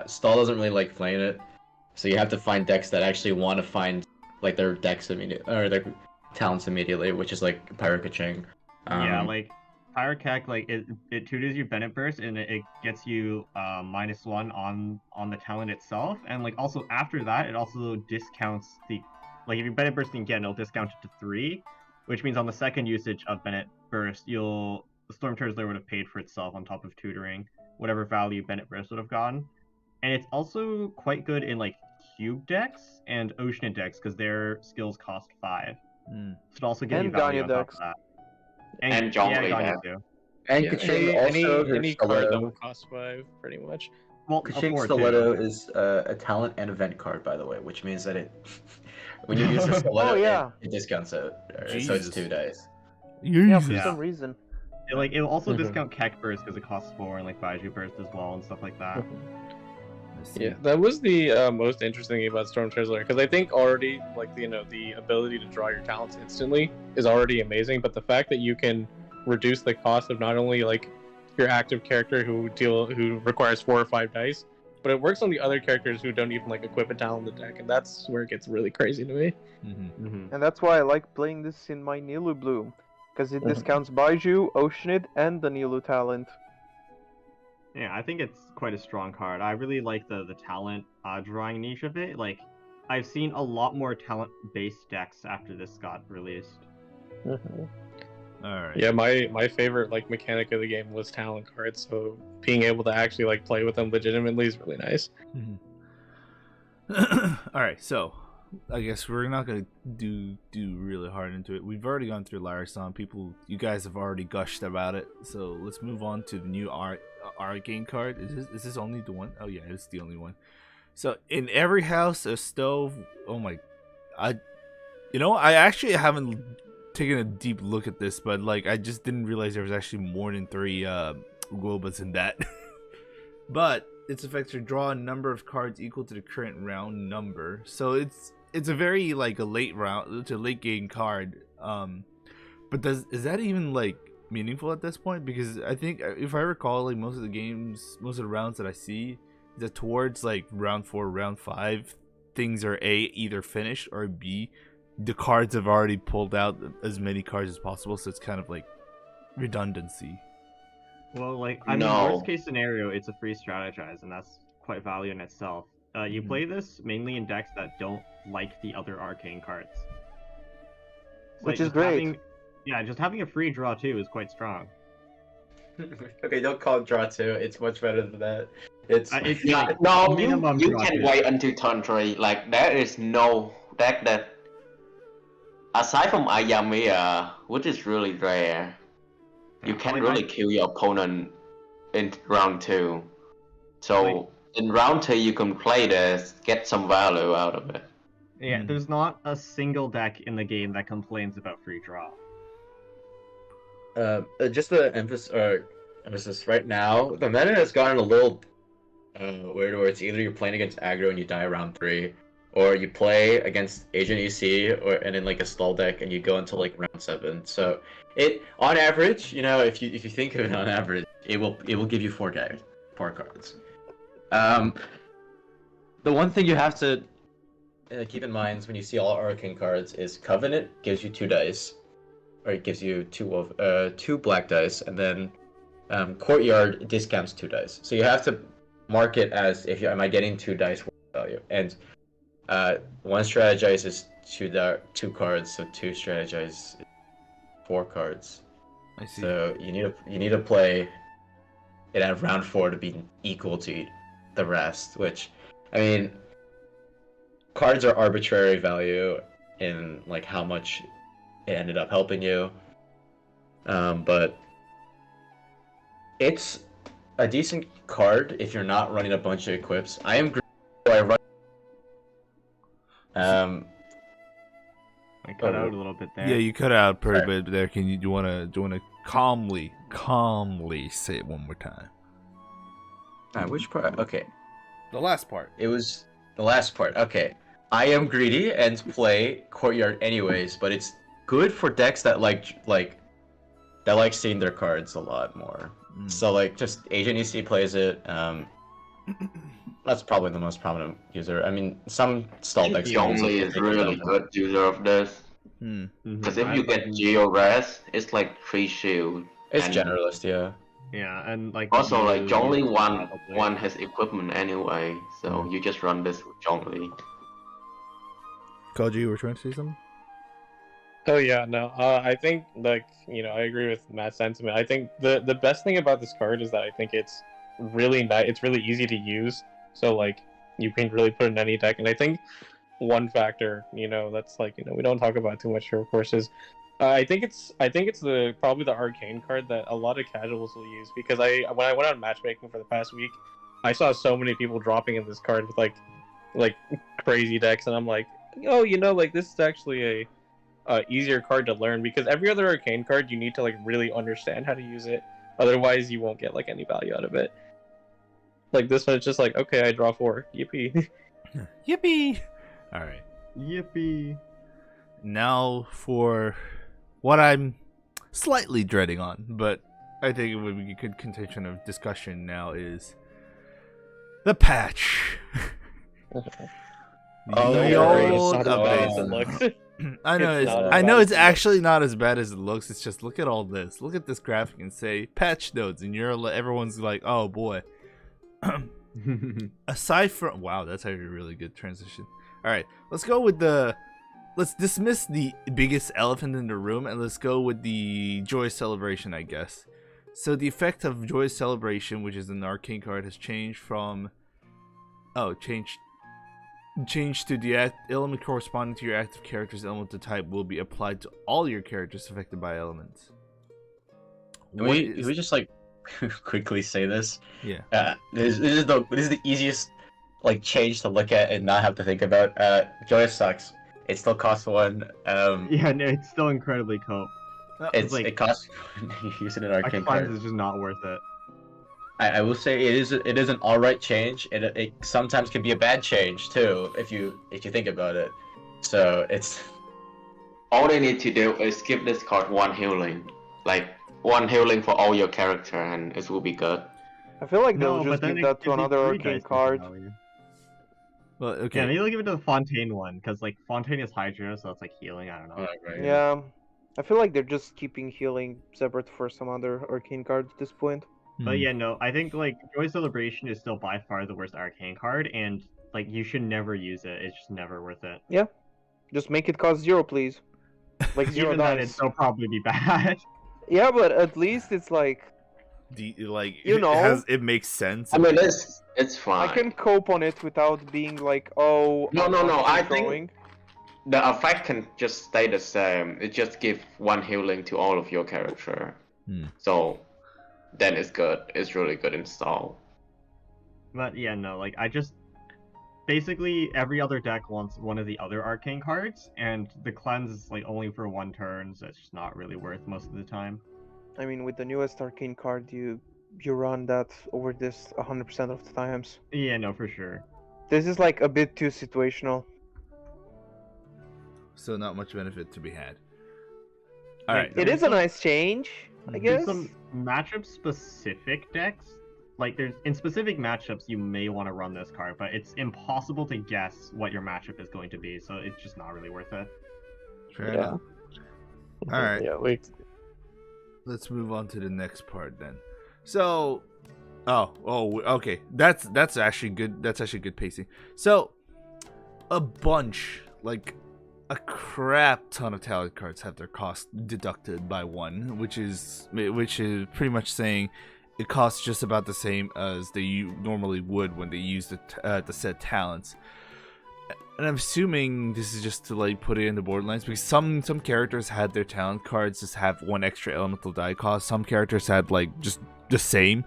Stall doesn't really like playing it, so you have to find decks that actually want to find like their decks immediately or their talents immediately, which is like Pyro-Ka-Ching. Yeah, like Pyrocac, like it tutors you Bennett Burst and it gets you -1 on the talent itself, and like also after that it also discounts the like if you Bennett Burst again it'll discount it to 3, which means on the second usage of Bennett Burst the Storm Turtler would have paid for itself on top of tutoring whatever value Bennett Burst would have gotten, and it's also quite good in like cube decks and Oceanid decks because their skills cost 5. So it also gives you And value Gaia on top decks. of that. And Zhongli Gaia there. too. And Yeah, Ka-Ching also any has card that Stiletto. will cost 5, pretty much. Well, Ka-Ching 4 Stiletto too. is a talent and event card, by the way, which means that it when you use the Stiletto, Oh, yeah. it discounts it. So it's Jesus. 2 dice. Yeah, for Jesus. some reason. It'll also Mhm. discount Keck Burst because it costs 4 and like Baiju Burst as well and stuff like that. I see. Yeah, that was the most interesting thing about Storm Turtler, because I think already, like, the ability to draw your talents instantly is already amazing, but the fact that you can reduce the cost of not only, like, your active character who requires 4 or 5 dice, but it works on the other characters who don't even, like, equip a talent in the deck, and that's where it gets really crazy to me. Mm-hmm. And that's why I like playing this in my Nilu Bloom, because it discounts Baiju, Oceanid, and the Nilu talent. Yeah, I think it's quite a strong card. I really like the talent drawing niche of it. Like, I've seen a lot more talent-based decks after this got released. All right. Yeah, my favorite, like, mechanic of the game was talent cards, so being able to actually, like, play with them legitimately is really nice. All right, so I guess we're not gonna do really hard into it. We've already gone through Lyrasan. You guys have already gushed about it. So let's move on to the new Arcane card. Is this only the one? Oh yeah, it's the only one. So in every house, a stove. Oh my, I actually haven't taken a deep look at this, but like I just didn't realize there was actually more than 3 Globas in that. But its effects are draw a number of cards equal to the current round number. So it's a very like a late game card. But is that even like meaningful at this point? Because I think if I recall, like most of the rounds that I see is that towards like round 4, round 5, things are either finished, or B, the cards have already pulled out as many cards as possible. So it's kind of like redundancy. Well, like, I mean, No. worst case scenario, it's a free strategize, and that's quite value in itself. You play this mainly in decks that don't like the other arcane cards. Which is just great. Just having a free draw too is quite strong. Okay, don't call it draw 2. It's much better than that. It's Yeah, like, no, minimum you draw can 2. wait until turn 3. Like, there is no deck that, aside from Ayamiya, which is really rare, you can't really kill your opponent in round 2. So in round 2, you can play this, get some value out of it. Yeah, there's not a single deck in the game that complains about free draw. Just the emphasis right now, the meta has gotten a little weird, where it's either you're playing against aggro and you die around 3, or you play against Agent EC and in like a stall deck and you go until like round 7. So it, on average, if you think of it on average, it will give you 4 cards. The one thing you have to keep in mind when you see all arcane cards is Covenant gives you 2 dice, or it gives you 2 black dice, and then Courtyard discounts 2 dice. So you have to mark it as am I getting 2 dice value, and one strategize is 2 cards, so 2 strategize is 4 cards. I see. So you need to play it at round 4 to be equal to the rest, which, I mean, cards are arbitrary value in like how much it ended up helping you, but it's a decent card if you're not running a bunch of equips. I am I run. I cut out a little bit there. Yeah, you cut out pretty bit there. Do you wanna calmly say it one more time? Which part? Okay. The last part. It was the last part. Okay. I am greedy and play Courtyard anyways, but it's good for decks that like seeing their cards a lot more. So like just Agent EC plays it. That's probably the most prominent user. I mean, some stall decks. Zhongli is really good user of this. Because if you get Geo Res, it's like 3 shield. It's and generalist, yeah. Yeah, and like Also, like you Zhongli use one probably. has equipment anyway, so you just run this with Zhongli. Koji, you were trying to say something? Oh yeah, no. I think I agree with Matt's sentiment. I think the best thing about this card is that I think it's really nice. It's really easy to use. So like you can really put it in any deck. And I think one factor, that's we don't talk about too much here, of course, is I think it's probably the Arcane card that a lot of casuals will use, because when I went on matchmaking for the past week, I saw so many people dropping in this card with like crazy decks, and I'm like, this is actually a easier card to learn, because every other Arcane card you need to really understand how to use it, otherwise you won't get any value out of it. Like this one, it's just okay, I draw 4, yippee. Yippee! All right. Yippee! Now for what I'm slightly dreading on, but I think it would be a good contention of discussion now, is the patch. The old update. I know it's actually not as bad as it looks. It's just, look at all this. Look at this graphic and say patch notes, and everyone's like, oh boy. Aside from, wow, that's actually a really good transition. All right, let's dismiss the biggest elephant in the room, and let's go with the Joyous Celebration, I guess. So the effect of Joyous Celebration, which is an arcane card, has changed from changed to the element corresponding to your active character's elemental type will be applied to all your characters affected by elements. We just quickly say this? Yeah. This is the easiest change to look at and not have to think about. Joyous sucks. It still costs 1. Yeah, no, it's still incredibly cope. It costs you use it in arcane card card. is just not worth it. I will say it is an alright change. It sometimes can be a bad change too if you think about it. So it's all they need to do is give this card 1 healing, 1 healing for all your character, and it will be good. I feel like they'll just give that to another arcane card. Well, okay. Yeah, maybe they'll give it to the Fontaine one, because Fontaine is Hydra, so it's healing. I don't know. Right, Yeah, I feel like they're just keeping healing separate for some other arcane cards at this point. But yeah, no, I think Joy Celebration is still by far the worst arcane card, and you should never use it. It's just never worth it. Yeah, just make it cost 0, please. 0 Even then, it'd still probably be bad. Yeah, but at least it's it makes sense. I mean, it's fine. I can cope on it without being oh. No. I think the effect can just stay the same. It just give 1 healing to all of your character. So then it's good. It's really good install. But yeah, no, I just basically every other deck wants one of the other arcane cards, and the cleanse is only for 1 turn, so it's just not really worth most of the time. I mean, with the newest arcane card, you run that over this 100% of the times. Yeah, no, for sure. This is a bit too situational. So not much benefit to be had. All right. It is a nice change, I guess. Some matchup specific decks. In specific matchups, you may want to run this card, but it's impossible to guess what your matchup is going to be, so it's just not really worth it. Fair enough. All right. Yeah, let's move on to the next part then. So, okay. That's actually good. That's actually good pacing. So, a bunch, a crap ton of talent cards have their cost deducted by 1, which is pretty much saying it costs just about the same as they normally would when they use the said talents. And I'm assuming this is just to put it in the borderlines, because some characters had their talent cards just have 1 extra elemental die cost. Some characters had just the same.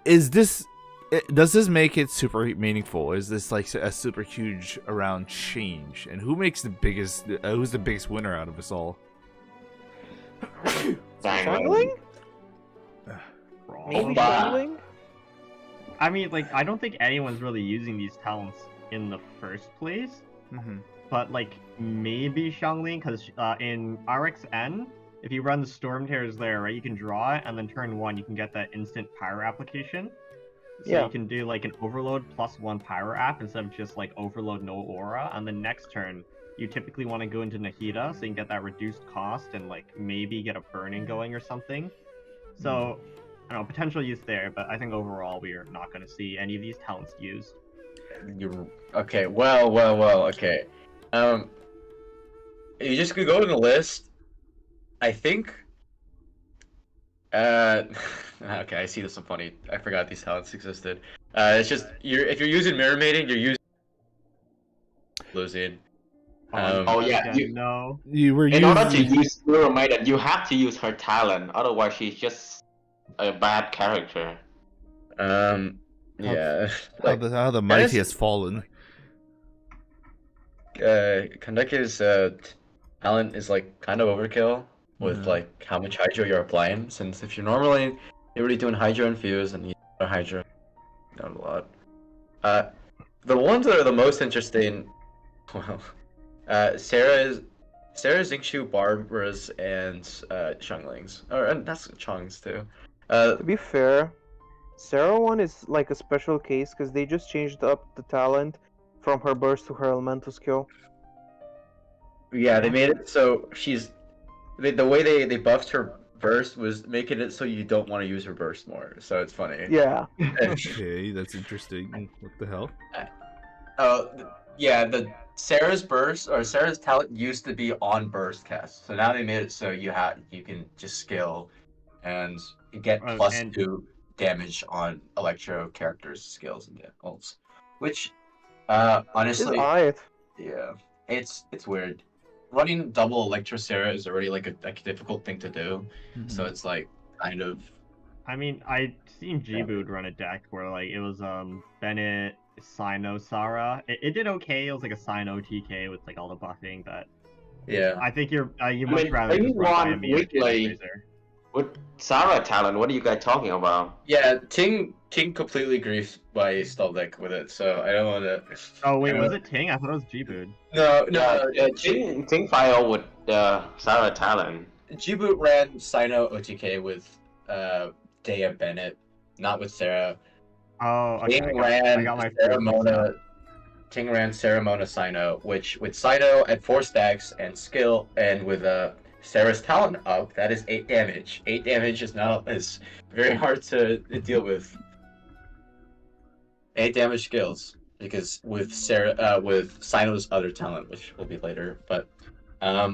Does this make it super meaningful? Is this a super huge around change? And who's the biggest winner out of us all? Strangling? Maybe strangling? I mean, I don't think anyone's really using these talents in the first place. But maybe Xiangling, because in RxN, if you run the Storm Tears there, right, you can draw it, and then turn 1 you can get that instant power application. So Yeah. you can do like an overload +1 power app instead of just like overload no aura. And the next turn, you typically want to go into Nahida so you can get that reduced cost and like maybe get a burning going or something. So I don't know, potential use there, but I think overall we are not going to see any of these talents used. You're okay. Well. Okay. You just could go to the list. I think. Okay, I see this one funny. I forgot these talents existed. It's just if you're using mirror mating, you're using losing. Oh, yeah, no. You were In order to using. use Neuvillette, you have to use her talent. Otherwise, she's just a bad character. Yeah. How the mighty has fallen. Kandeki's talent is like kind of overkill with like how much hydro you're applying. Since if you're already doing hydro infuse and you hydro, not a lot. The ones that are the most interesting, well, Sarah's Xingqiu Barbers and Xianglings, and that's Chong's too. To be fair, Sarah one is like a special case because they just changed up the talent from her burst to her elemental skill. Yeah, they made it so the way they buffed her burst was making it so you don't want to use her burst more. So it's funny. Yeah. Okay, that's interesting. What the hell? Yeah, Sarah's burst or Sarah's talent used to be on burst cast. So now they made it so you can just skill and get +2 damage on electro characters' skills and ults. Which honestly, yeah, it's weird. Running double Electro Sarah is already like a difficult thing to do, so it's like kind of. I mean, I seen G-Boot run a deck where like it was Bennett, Sino, Sarah. It did okay. It was like a Sino TK with like all the buffing, but yeah. I think you much rather just run weekly with Sarah talent. What are you guys talking about? Yeah, Ting completely griefed my stall deck with it, so I don't want to. Oh wait, was it Ting? I thought it was G-Boot. No. Ting file with Sarah talent. G-Boot ran Sino OTK with Dea Bennett, not with Sarah. Oh, okay. Ting ran Sarah Mona Sino, which with Sino at 4 stacks and skill, and with Sarah's talent up, that is 8 damage. 8 damage is very hard to deal with. 8 damage skills, because with with Sino's other talent, which will be later. But I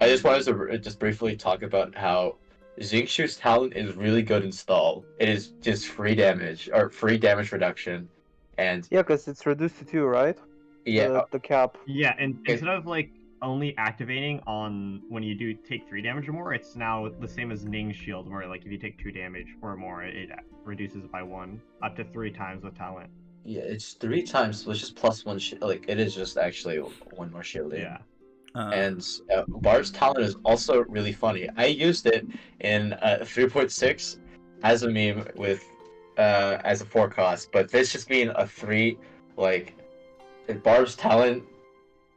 just wanted to just briefly talk about how Xingqiu's talent is really good in stall. It is just free damage reduction, and yeah, because it's reduced to 2, right? Yeah, the cap. Yeah, and instead of like only activating on when you do take 3 damage or more, it's now the same as Ning's shield, where like if you take 2 damage or more, it reduces by 1 up to 3 times with talent. Yeah, it's 3 times, so it's just +1 like it is just actually 1 more shielding. Yeah. And Barb's talent is also really funny. I used it in 3.6 as a meme with as a 4 cost, but this just being a 3, like Barb's talent,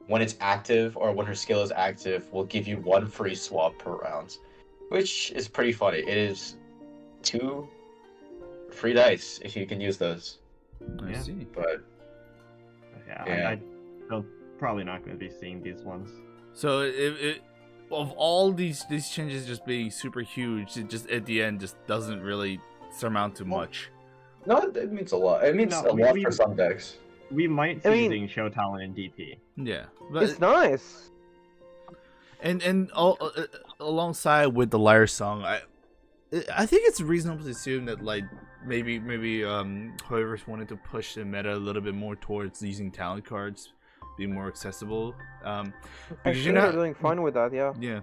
when it's active or when her skill is active, will give you 1 free swap per round, which is pretty funny. It is 2 free dice if you can use those. I see. But yeah. I'm probably not going to be seeing these ones. So of all these changes just being super huge, it just at the end just doesn't really surmount to much. No, it means a lot. It means a lot for some decks. We might see Xingqiu talent in DP. Yeah, but it's nice. And alongside with the Lyre Song, I think it's reasonable to assume that like maybe whoever's wanted to push the meta a little bit more towards using talent cards, be more accessible. Because you're not doing fine with that, yeah. Yeah.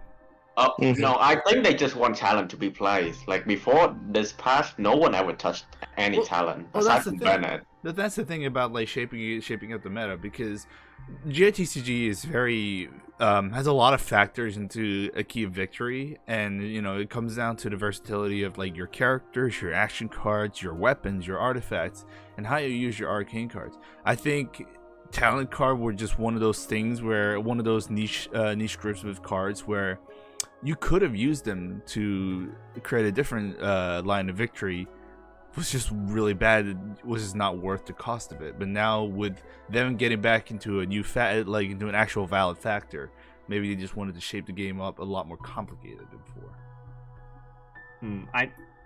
No, I think they just want talent to be placed. Like before this patch, no one ever touched any talent aside from Bennett. But that's the thing about like shaping up the meta, because GITCG is very has a lot of factors into a key of victory, and you know it comes down to the versatility of like your characters, your action cards, your weapons, your artifacts, and how you use your arcane cards. I think talent card were just one of those things where one of those niche groups of cards where you could have used them to create a different line of victory, was just really bad. It was just not worth the cost of it. But now with them getting back into a new into an actual valid factor, maybe they just wanted to shape the game up a lot more complicated than before.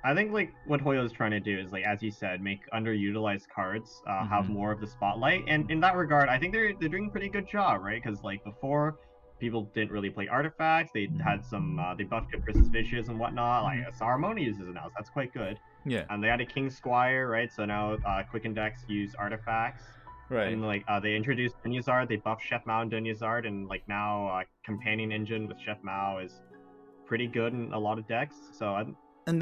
I think like what Hoyo is trying to do is, like, as you said, make underutilized cards have more of the spotlight, and in that regard, I think they're doing a pretty good job, right? Because like before, people didn't really play artifacts. They had some they buffed Good versus Vicious and whatnot. Like Saramonius is announced, that's quite good. Yeah. And they added King Squire, right? So now Quick Index use artifacts. Right. And like they introduced Dunyazard, they buffed Chef Mao and Dunyazard, and like now Companion Engine with Chef Mao is pretty good in a lot of decks. So and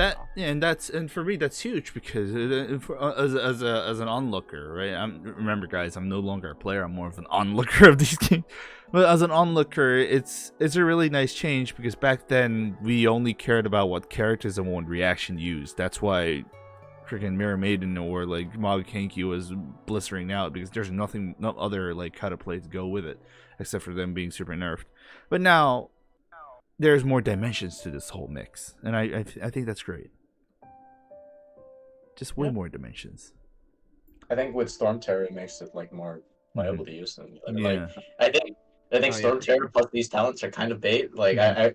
for me that's huge because as an onlooker, right? Remember guys, I'm no longer a player. I'm more of an onlooker of these games. But as an onlooker, it's a really nice change because back then we only cared about what characters and what reaction used. That's why freaking Mirror Maiden or like Magakenki was blistering out, because there's no other like how to play to go with it except for them being super nerfed. But now there's more dimensions to this whole mix, and I think that's great. Just way more dimensions. I think with Storm Terror it makes it like more viable to use them. Yeah. Like I think Storm Terror plus these talents are kind of bait. Like I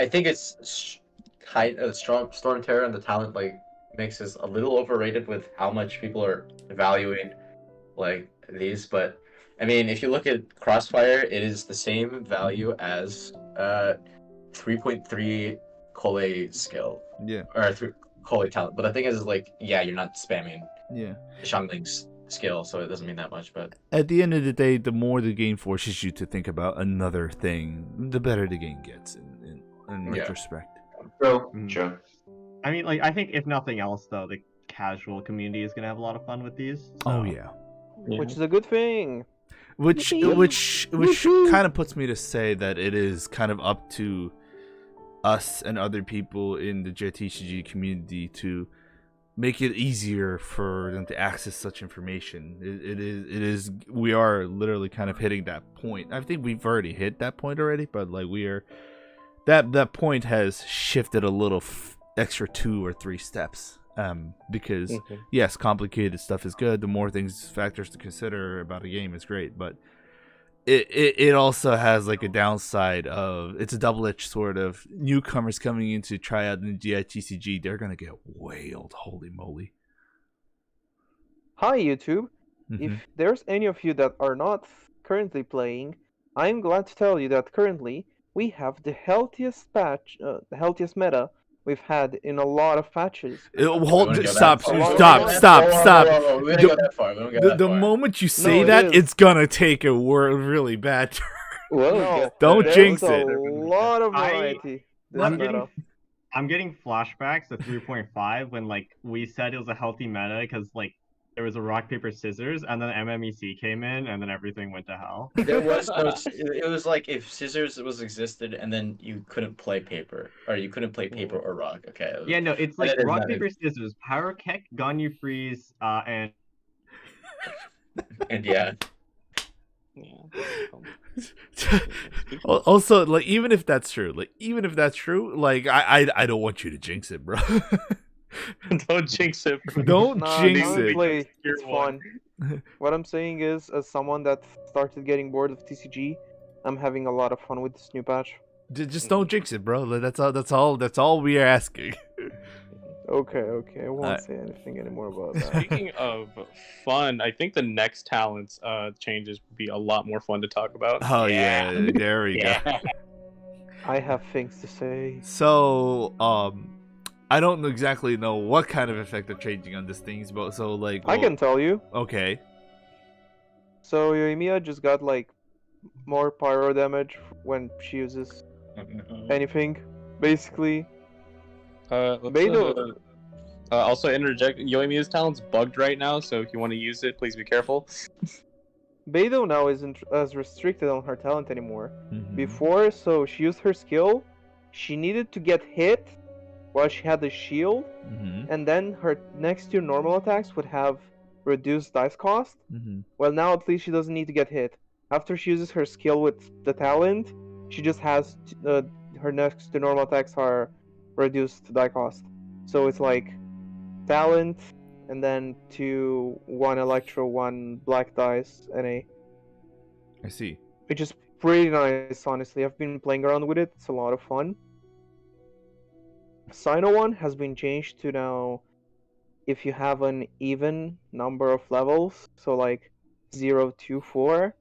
think it's kind of strong. Storm Terror and the talent like makes us a little overrated with how much people are valuing like these, but I mean, if you look at Crossfire, it is the same value as 3.3 Kole skill. Yeah. Or 3 Kole talent. But the thing is, like, yeah, you're not spamming Xiangling's skill, so it doesn't mean that much. But at the end of the day, the more the game forces you to think about another thing, the better the game gets in retrospect. Sure. I mean, like, I think if nothing else, though, the casual community is gonna have a lot of fun with these. So. Oh yeah. Which is a good thing. Which kind of puts me to say that it is kind of up to us and other people in the GITCG community to make it easier for them to access such information. It is we are literally kind of hitting that point. I think we've already hit that point already, but like we are that point has shifted a little extra 2 or 3 steps. Because yes, complicated stuff is good. The more factors to consider about a game is great, but it also has like a downside of it's a double-edged sword of newcomers coming in to try out the GITCG. They're gonna get whaled. Holy moly! Hi YouTube. If there's any of you that are not currently playing, I'm glad to tell you that currently we have the healthiest patch, the healthiest meta we've had in a lot of patches. Stop. We don't go that far. The moment you say it's gonna take a really bad turn. Well, don't jinx it. A lot of variety. I'm getting flashbacks to 3.5 when like we said it was a healthy meta because like there was a rock paper scissors and then MMEC came in and then everything went to hell. There was no. It was like if scissors existed and then you couldn't play paper or you couldn't play paper or rock. Okay. Yeah, no, it's like rock paper scissors, power kick, Ganyu freeze, and yeah. Also, like even if that's true, like I don't want you to jinx it, bro. Don't jinx it. Don't jinx it. Honestly, it's fun. What I'm saying is, as someone that started getting bored of TCG, I'm having a lot of fun with this new patch. Just don't jinx it, bro. That's all we are asking. Okay. I won't say anything anymore about that. Speaking of fun, I think the next talents changes would be a lot more fun to talk about. Oh yeah, there we go. I have things to say. So, I don't exactly know what kind of effect they're changing on these things, but so like I can tell you. Okay. So Yoimiya just got like more pyro damage when she uses anything, basically. Beidou. Also interject. Yoimiya's talent's bugged right now, so if you want to use it, please be careful. Beidou now isn't as restricted on her talent anymore. Before, so she used her skill, she needed to get hit while she had the shield, and then her next 2 normal attacks would have reduced dice cost. Well, now at least she doesn't need to get hit. After she uses her skill with the talent, she just has her next 2 normal attacks are reduced die cost. So it's like talent, and then 1 electro, 1 black dice, and I see. which is pretty nice, honestly. I've been playing around with it. It's a lot of fun. Sino one has been changed to now if you have an even number of levels, so like 0, 2, 4,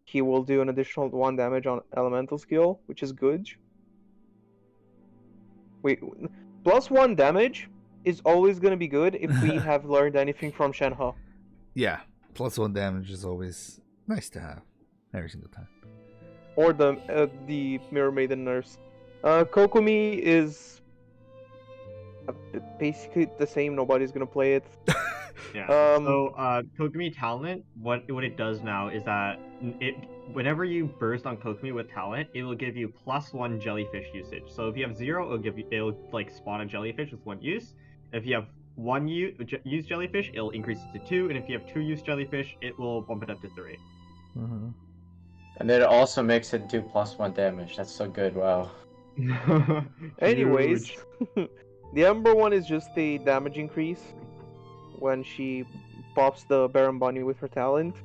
he will do an additional 1 damage on elemental skill, which is good. Wait, +1 damage is always going to be good if we have learned anything from Shenhe. Yeah, +1 damage is always nice to have every single time. Or the Mirror Maiden nerfs. Kokomi is basically the same. Nobody's gonna play it. Yeah. So Kokomi talent, what it does now is that whenever you burst on Kokomi with talent, it will give you +1 jellyfish usage. So if you have 0, it'll like spawn a jellyfish with 1 use. If you have 1 use jellyfish, it'll increase it to 2, and if you have 2 use jellyfish, it will bump it up to 3. Mm-hmm. And then it also makes it do +1 damage. That's so good. Wow. Anyways, the Ember one is just a damage increase when she pops the Baron Bunny with her talent.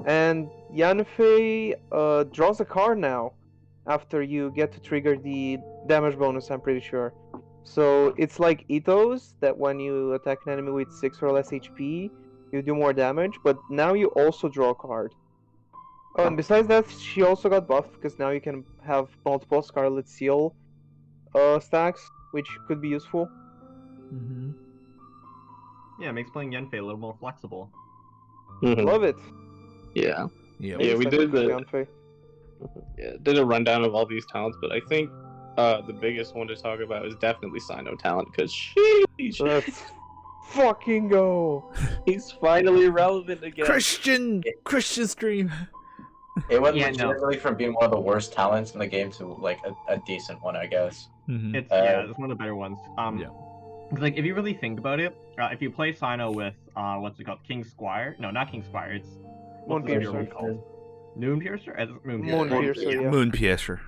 And Yanfei draws a card now after you get to trigger the damage bonus, I'm pretty sure. So it's like Itto's, that when you attack an enemy with 6 or less HP, you do more damage, but now you also draw a card. Oh, and besides that, she also got buffed, because now you can have multiple Scarlet Seal stacks, which could be useful. Mm-hmm. Yeah, it makes playing Yanfei a little more flexible. Love it. Yeah. Yeah. Yeah, we did Yanfei. did a rundown of all these talents, but I think the biggest one to talk about is definitely Sino talent, because Let's fucking go! he's finally relevant again. Christian stream. It went Yeah, no. legitimately from being one of the worst talents in the game to like a decent one, I guess. Mm-hmm. It's Uh, it's one of the better ones. Yeah. 'Cause, like if you really think about it, if you play Sino with what's it called, King Squire? No, not King Squire. It's what's the Moonpiercer. one called? Moonpiercer? Moonpiercer, yeah. Moonpiercer.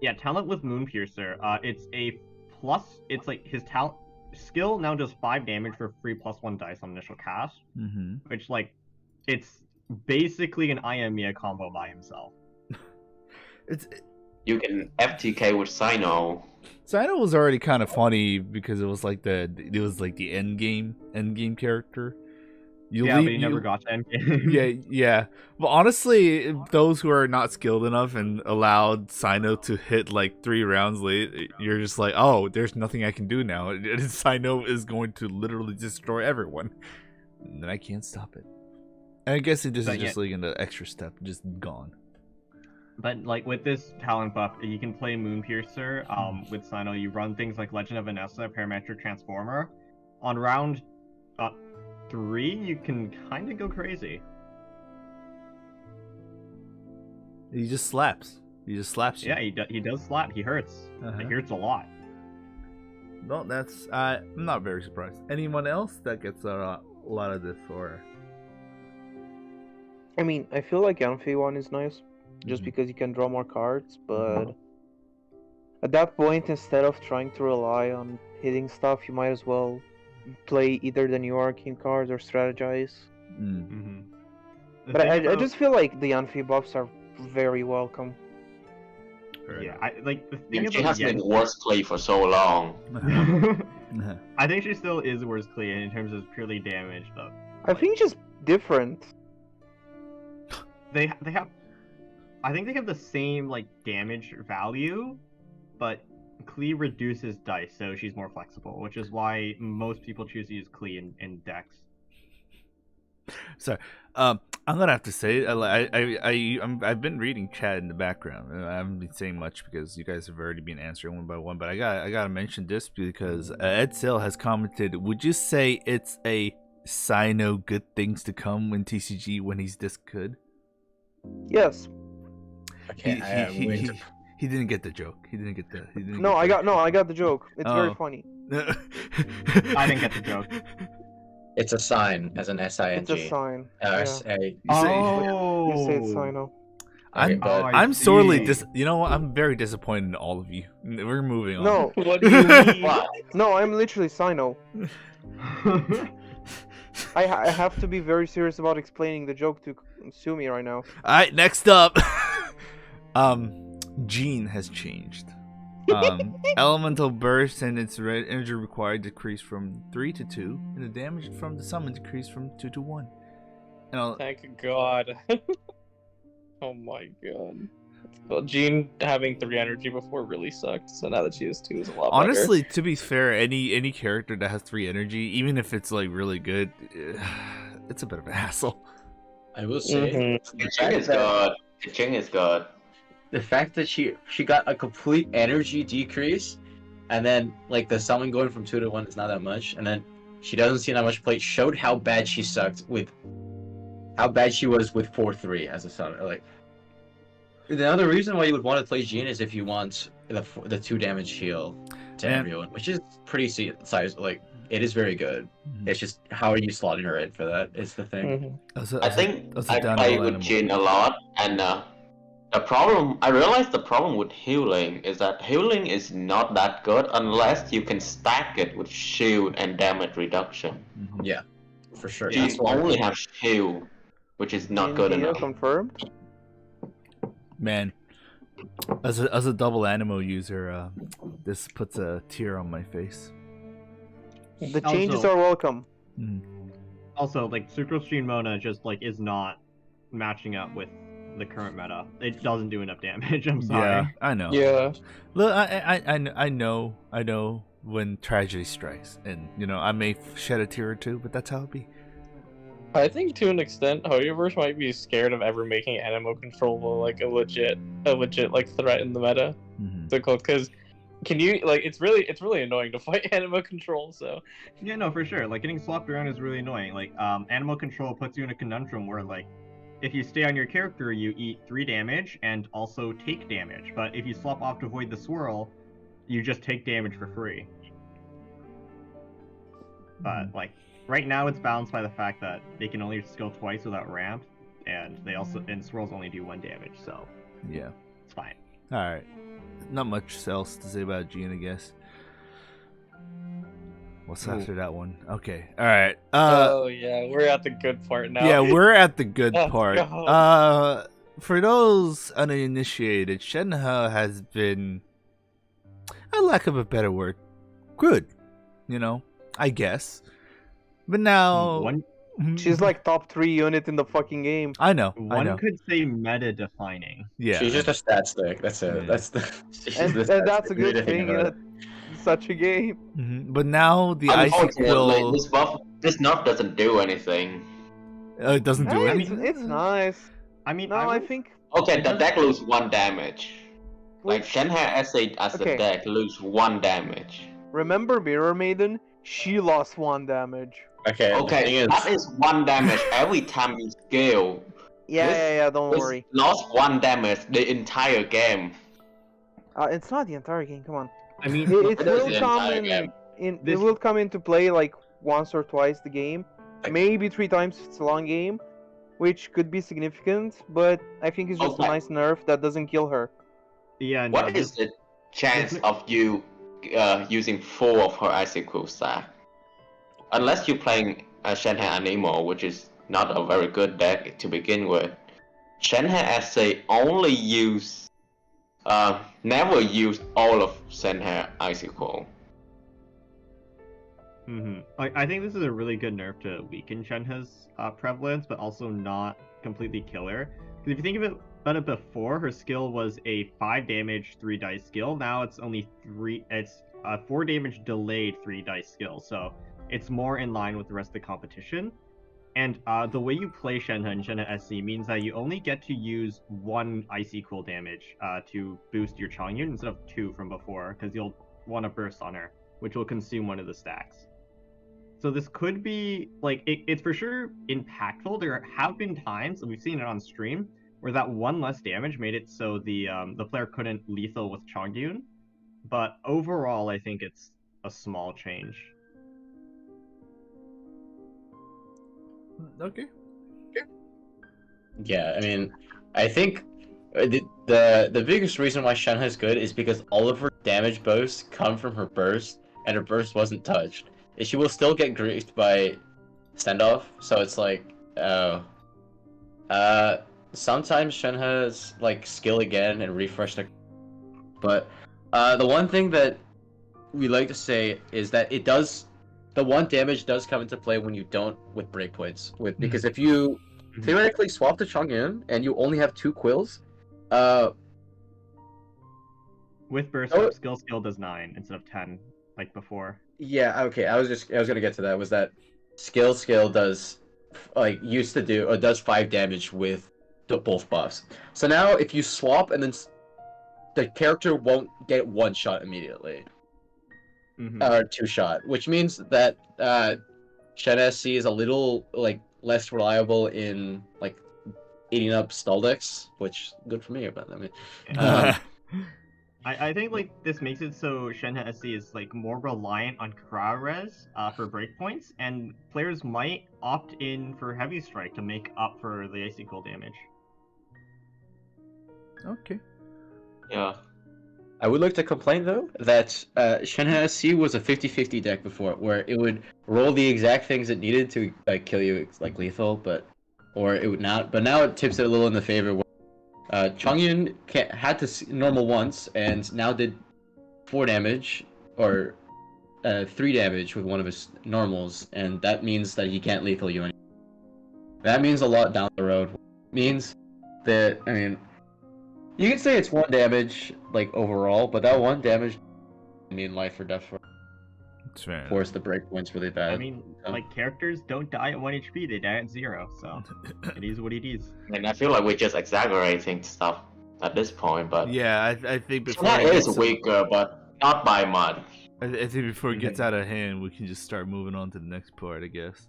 Yeah, talent with Moonpiercer. It's a plus. It's like his talent skill now does 5 damage for free +1 dice on initial cast, Mm-hmm. which like it's basically an Iamia combo by himself. You can FTK with Sino. Sino was already kind of funny because it was like the end game character. But he never got to endgame. Yeah. But honestly, those who are not skilled enough and allowed Sino to hit like 3 rounds late, you're just like, oh, there's nothing I can do now. Sino is going to literally destroy everyone, and then I can't stop it. And I guess this is just like an extra step, just gone. But like with this talent buff, you can play Moonpiercer. With Sino, you run things like Legend of Vanessa, Parametric Transformer. On round 3, you can kind of go crazy. He just slaps. He just slaps you. Yeah, he does slap. He hurts. Uh-huh. He hurts a lot. Well, that's I'm not very surprised. Anyone else that gets a lot of this, or I mean, I feel like Yanfei one is nice, just because you can draw more cards, but at that point, instead of trying to rely on hitting stuff, you might as well play either the new Arcane cards or strategize. Mm. But I just feel like the Yanfei buffs are very welcome. Yeah, the thing She about has been worst play for so long. I think she still is worst clear in terms of purely damage, though. I think just different. They have, I think they have the same like damage value, but Klee reduces dice, so she's more flexible, which is why most people choose to use Klee in decks. Sorry, I'm gonna have to say, I've been reading chat in the background. I haven't been saying much because you guys have already been answering one by one. But I gotta mention this because Ed Sale has commented. Would you say it's a Sino good things to come when TCG when he's this good? Yes. Okay, He didn't get the joke. He didn't get the. I got the joke. It's very funny. I didn't get the joke. It's a sign, as an SING. It's a sign. S-A. You say it's Sino. I'm but I I'm sorely see. you know what? I'm very disappointed in all of you. We're moving on. No, What do you mean? What? no, I'm literally Sino. I have to be very serious about explaining the joke to Sumi right now. Alright, next up. Gene has changed. Elemental burst and its red energy required decreased from 3 to 2, and the damage from the summon decreased from 2 to 1. And Thank God. Oh my God. Well, Jean having 3 energy before really sucked, so now that she has 2 is a lot better. honestly, to be fair, any character that has 3 energy, even if it's like really good, it's a bit of an hassle. I will say GITCG is good. GITCG is good. the fact that she got a complete energy decrease, and then like the summon going from 2 to 1 is not that much, and then she doesn't see that much play, showed how bad she sucked with how bad she was with 4-3 as a summon. Like the other reason why you would want to play Jean is if you want the 2 damage heal to Yeah. everyone, which is pretty size. Like it is very good. It's just how are you slotting her in for that is the thing. I think I play with Jean a lot, and the problem I realized the problem with healing is that healing is not that good unless you can stack it with shield and damage reduction. Yeah, for sure. Jean That's why- only has shield, which is not good Gene enough. confirmed. Man, as a double Animo user, this puts a tear on my face. The changes Also- are welcome. Also, like Sucrose Stream Mona just like is not matching up with the current meta. It doesn't do enough damage. I'm sorry. Yeah, I know. Yeah. Look, I know when tragedy strikes, and you know I may shed a tear or two, but that's how it be. I think to an extent, Hoyoverse might be scared of ever making Animo control like a legit like threat in the meta. Because can you like it's really annoying to fight Animo control. So Yeah, no, for sure. Like getting swapped around is really annoying. Like animal control puts you in a conundrum where like if you stay on your character, you eat 3 damage and also take damage. But if you swap off to avoid the swirl, you just take damage for free. But like right now, it's balanced by the fact that they can only skill twice without ramp, and swirls only do 1 damage, so Yeah. it's fine. All right. Not much else to say about Gene, I guess. What's after that one? Okay. All right. oh yeah, we're at the good part now. Yeah, we're at the good Let's part. go. For those uninitiated, Shenhe has been, a lack of a better word, good. You know, I guess. But now, One She's like top 3 unit in the fucking game. I know. could say meta defining. Yeah. She's just a stat stick. That's it. Yeah. That's the. she's And the stat that's a stick. good Really thing about in such a game. But now the icy Unfortunately, quill, this nerf doesn't do anything. it doesn't do Hey, anything. it's nice. I mean, No, I think Okay, the deck lose 1 damage. Like Which- Shenhe as a Okay. deck lose 1 damage. remember Mirror Maiden? She lost 1 damage. Okay. the thing Okay, is- that is 1 damage every time you scale. Yeah, don't This worry. lost 1 damage the entire game. It's not the entire game. Come on. I mean, It It is will the come entire game. it This- will come into play like once or twice the game, maybe 3 times if it's a long game, which could be significant. But I think it's just a Okay. nice nerf that doesn't kill her. yeah, no, What is the chance of you using 4 of her icicle stack? Unless you're playing Shenhe Anemo, which is not a very good deck to begin with. Shenhe SA only never use all of Shenhe icicle. I think this is a really good nerf to weaken Shenhe's prevalence, but also not completely kill her. Because if you think about it before, her skill was a 5 damage 3 dice skill. Now it's only 3. It's a 4 damage delayed 3 dice skill. So it's more in line with the rest of the competition. And the way you play Shenhe and Shenhe SC means that you only get to use 1 icy cool damage to boost your Chongyun instead of 2 from before, because you'll want to burst on her, which will consume one of the stacks. So this could be like it's for sure impactful. There have been times, we've seen it on stream, where that 1 less damage made it so the player couldn't lethal with Chongyun. But overall, I think it's a small change. Okay. Yeah, I mean, I think The biggest reason why Shenhe is good is because all of her damage bows come from her burst, and her burst wasn't touched. She will still get griefed by send off, so it's like, oh. Sometimes Shenhe's like skill again and refresh the. But the one thing that we like to say is that the one damage does come into play when you don't with breakpoints. Because if you theoretically swap to Chongyun and you only have 2 quills, with burst up, skill does 9 instead of 10 like before. Yeah, okay. I was gonna get to that. Was that skill does used to do does 5 damage with both buffs. So now if you swap and then the character won't get 1 shot immediately. Or 2 shot, which means that Shen SC is a little less reliable in eating up stall decks, which good for me. But I mean, I think this makes it so Shenhe SC is more reliant on crowd res for breakpoints, and players might opt in for heavy strike to make up for the icy cold damage. Okay. Yeah. I would like to complain though that Shenhe SC was a 50-50 deck before, where it would roll the exact things it needed to kill you lethal, or it would not. But now it tips it a little in the favor. Chongyun had to normal once and now did 4 damage or 3 damage with one of his normals, and that means that he can't lethal you anymore. That means a lot down the road. It means that, I mean, you can say it's 1 damage overall, but that 1 damage mean life or death for force the breakpoints really bad. I mean, characters don't die at 1 HP, they die at 0, so it is what it is. And I feel like we're just exaggerating stuff at this point, but yeah, I think before that is weaker, but not by much. I think before it gets out of hand, we can just start moving on to the next part, I guess.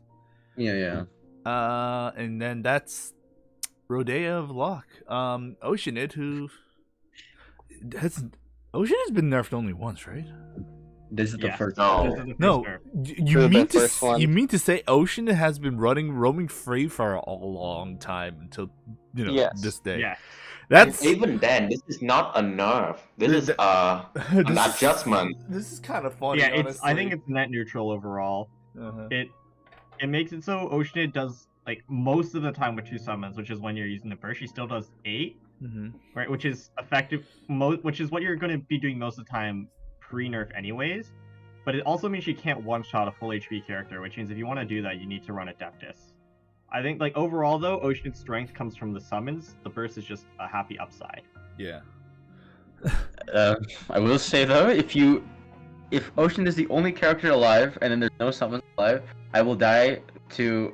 Yeah. And then that's Rodea of Locke. Oceanid, Oceanid's been nerfed only once, right? This is the first. No, you mean to say Oceanid has been roaming free for a long time until this day? Yeah. That's even then. This is not a nerf. This is an adjustment. This is kind of funny. Yeah, honestly. I think it's net neutral overall. It makes it so Oceanid does most of the time with 2 summons, which is when you're using the burst. She still does 8, right? Which is effective. Which is what you're going to be doing most of the time pre-nerf anyways. But it also means she can't one-shot a full HP character, which means if you want to do that, you need to run Adeptus. I think overall though, Oceanid's strength comes from the summons. The burst is just a happy upside. Yeah. I will say though, if Oceanid is the only character alive and then there's no summons alive, I will die to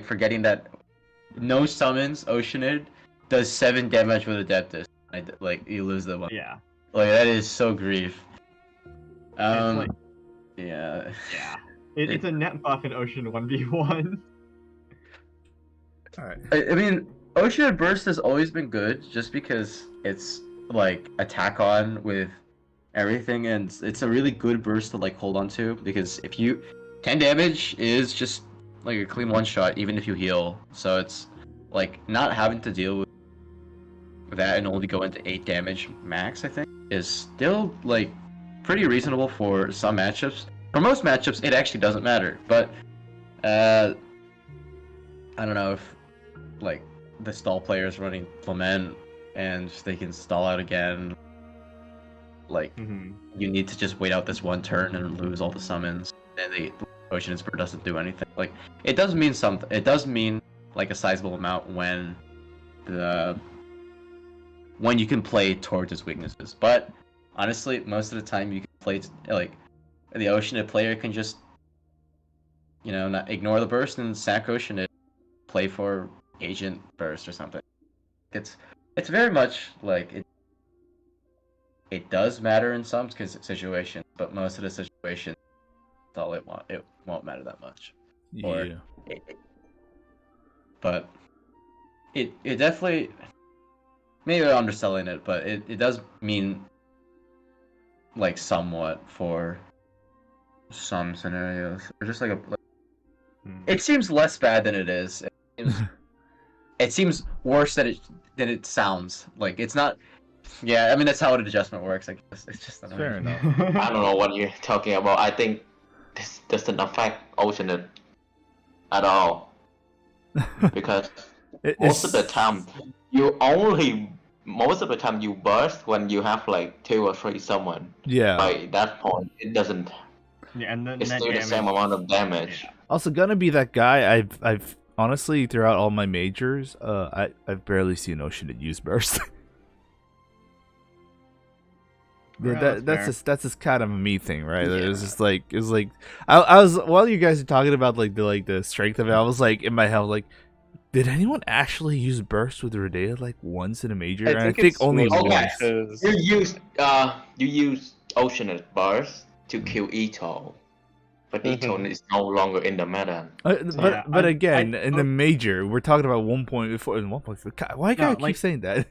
forgetting that no summons Oceanid does 7 damage with Adeptus. You lose the one. Yeah. That is so grief. Yeah. Yeah. It's a net buff in Ocean 1v1. All right. I mean, Oceanid Burst has always been good, just because it's attack on with everything, and it's a really good burst to hold on to, because 10 damage is just a clean 1-shot, even if you heal. So it's not having to deal with that and only go into 8 damage max, I think, is still pretty reasonable for some matchups. For most matchups, it actually doesn't matter, but I don't know if the stall player is running Lament and they can stall out again. You need to just wait out this 1 turn and lose all the summons, and the Oceanid Spur doesn't do anything. It does mean something. It does mean a sizable amount when you can play towards its weaknesses. But honestly, most of the time you can play the Oceanid player can just not ignore the burst and sack Oceanid, play for agent burst or something. It's very much it does matter in some situations, but most of the situations, it won't matter that much. Yeah. But it definitely, maybe I'm underselling it, but it does mean somewhat for some scenarios, or just it seems less bad than it is. it seems worse than it sounds. Like it's not. Yeah, I mean that's how an adjustment works. I guess it's just annoying. Fair enough. I don't know what you're talking about. I think this doesn't affect Oceanid at all because most of the time most of the time you burst when you have like 2 or 3 summon. Yeah. By that point, it doesn't. Yeah, and then It's net still the damage. same amount of damage. Also, gonna be that guy. I've honestly throughout all my majors, I've barely seen Oceanid use burst. Yeah, that's just kind of a me thing, right? Yeah. It was like I was while you guys are talking about like the strength of it, I was like in my head like, did anyone actually use burst with Rodea like once in a major? And I think it's only mostly once. because- You use Oceanid burst to kill Itto, but Itto is no longer in the meta. But again, in the major, we're talking about 1.4 and 1.4. Why gotta keep saying that?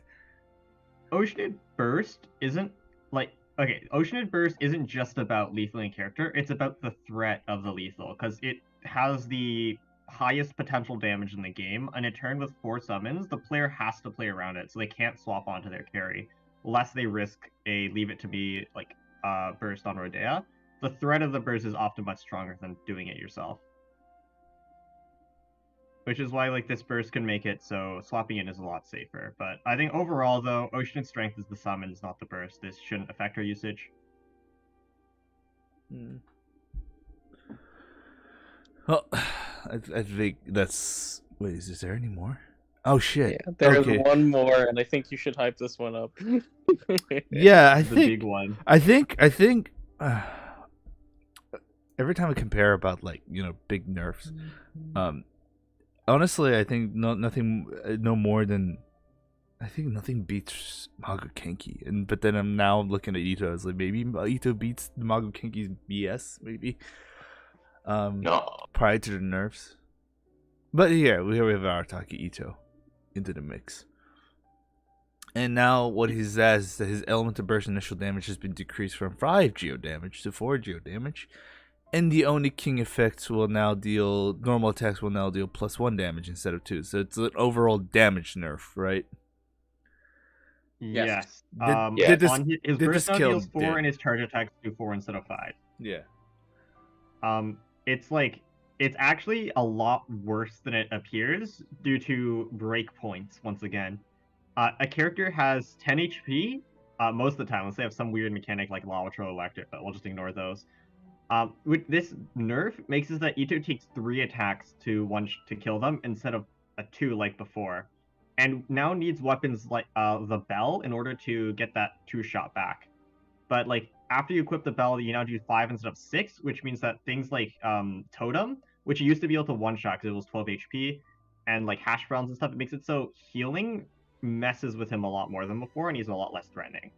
Oceanid Burst isn't like okay. Oceanid Burst isn't just about lethaling character. It's about the threat of the lethal because it has the highest potential damage in the game. And in turn with 4 summons, the player has to play around it, so they can't swap onto their carry, lest they risk a leave it to be like burst on Rodea. The threat of the burst is often much stronger than doing it yourself. Which is why like this burst can make it so swapping in is a lot safer. But I think overall though, Oceanid strength is the summons, not the burst. This shouldn't affect our usage. Well, I think that's. Wait, is there any more? Oh shit! Yeah, there's Okay. one more, and I think you should hype this one up. Yeah, I The think. big one. I think. Every time I compare about like big nerfs, honestly, I think nothing more than. I think nothing beats Mago Kenki, but then I'm now looking at Itto. I was like, maybe Itto beats Mago Kenki's BS, maybe. No. Prior to the nerfs, but yeah, we have Arataki Itto into the mix. And now what he says is that his elemental burst initial damage has been decreased from 5 geo damage to 4 geo damage, and the Oni King effects will now deal normal attacks will now deal +1 damage instead of 2. So it's an overall damage nerf, right? Yes. Did this- on his did burst this now kill deals 4 Dan? and his charge attacks do 4 instead of 5. Yeah. It's like it's actually a lot worse than it appears due to breakpoints once again. A character has 10 HP most of the time, unless they have some weird mechanic like Lawatro Electric, but we'll just ignore those. With this nerf makes it that Itto takes 3 attacks to kill them instead of a 2 like before, and now needs weapons like the bell in order to get that 2-shot back. But like after you equip the bell, you now do 5 instead of 6, which means that things like Totem, which you used to be able to 1-shot because it was 12 HP, and like Hash Browns and stuff, it makes it so healing messes with him a lot more than before, and he's a lot less threatening.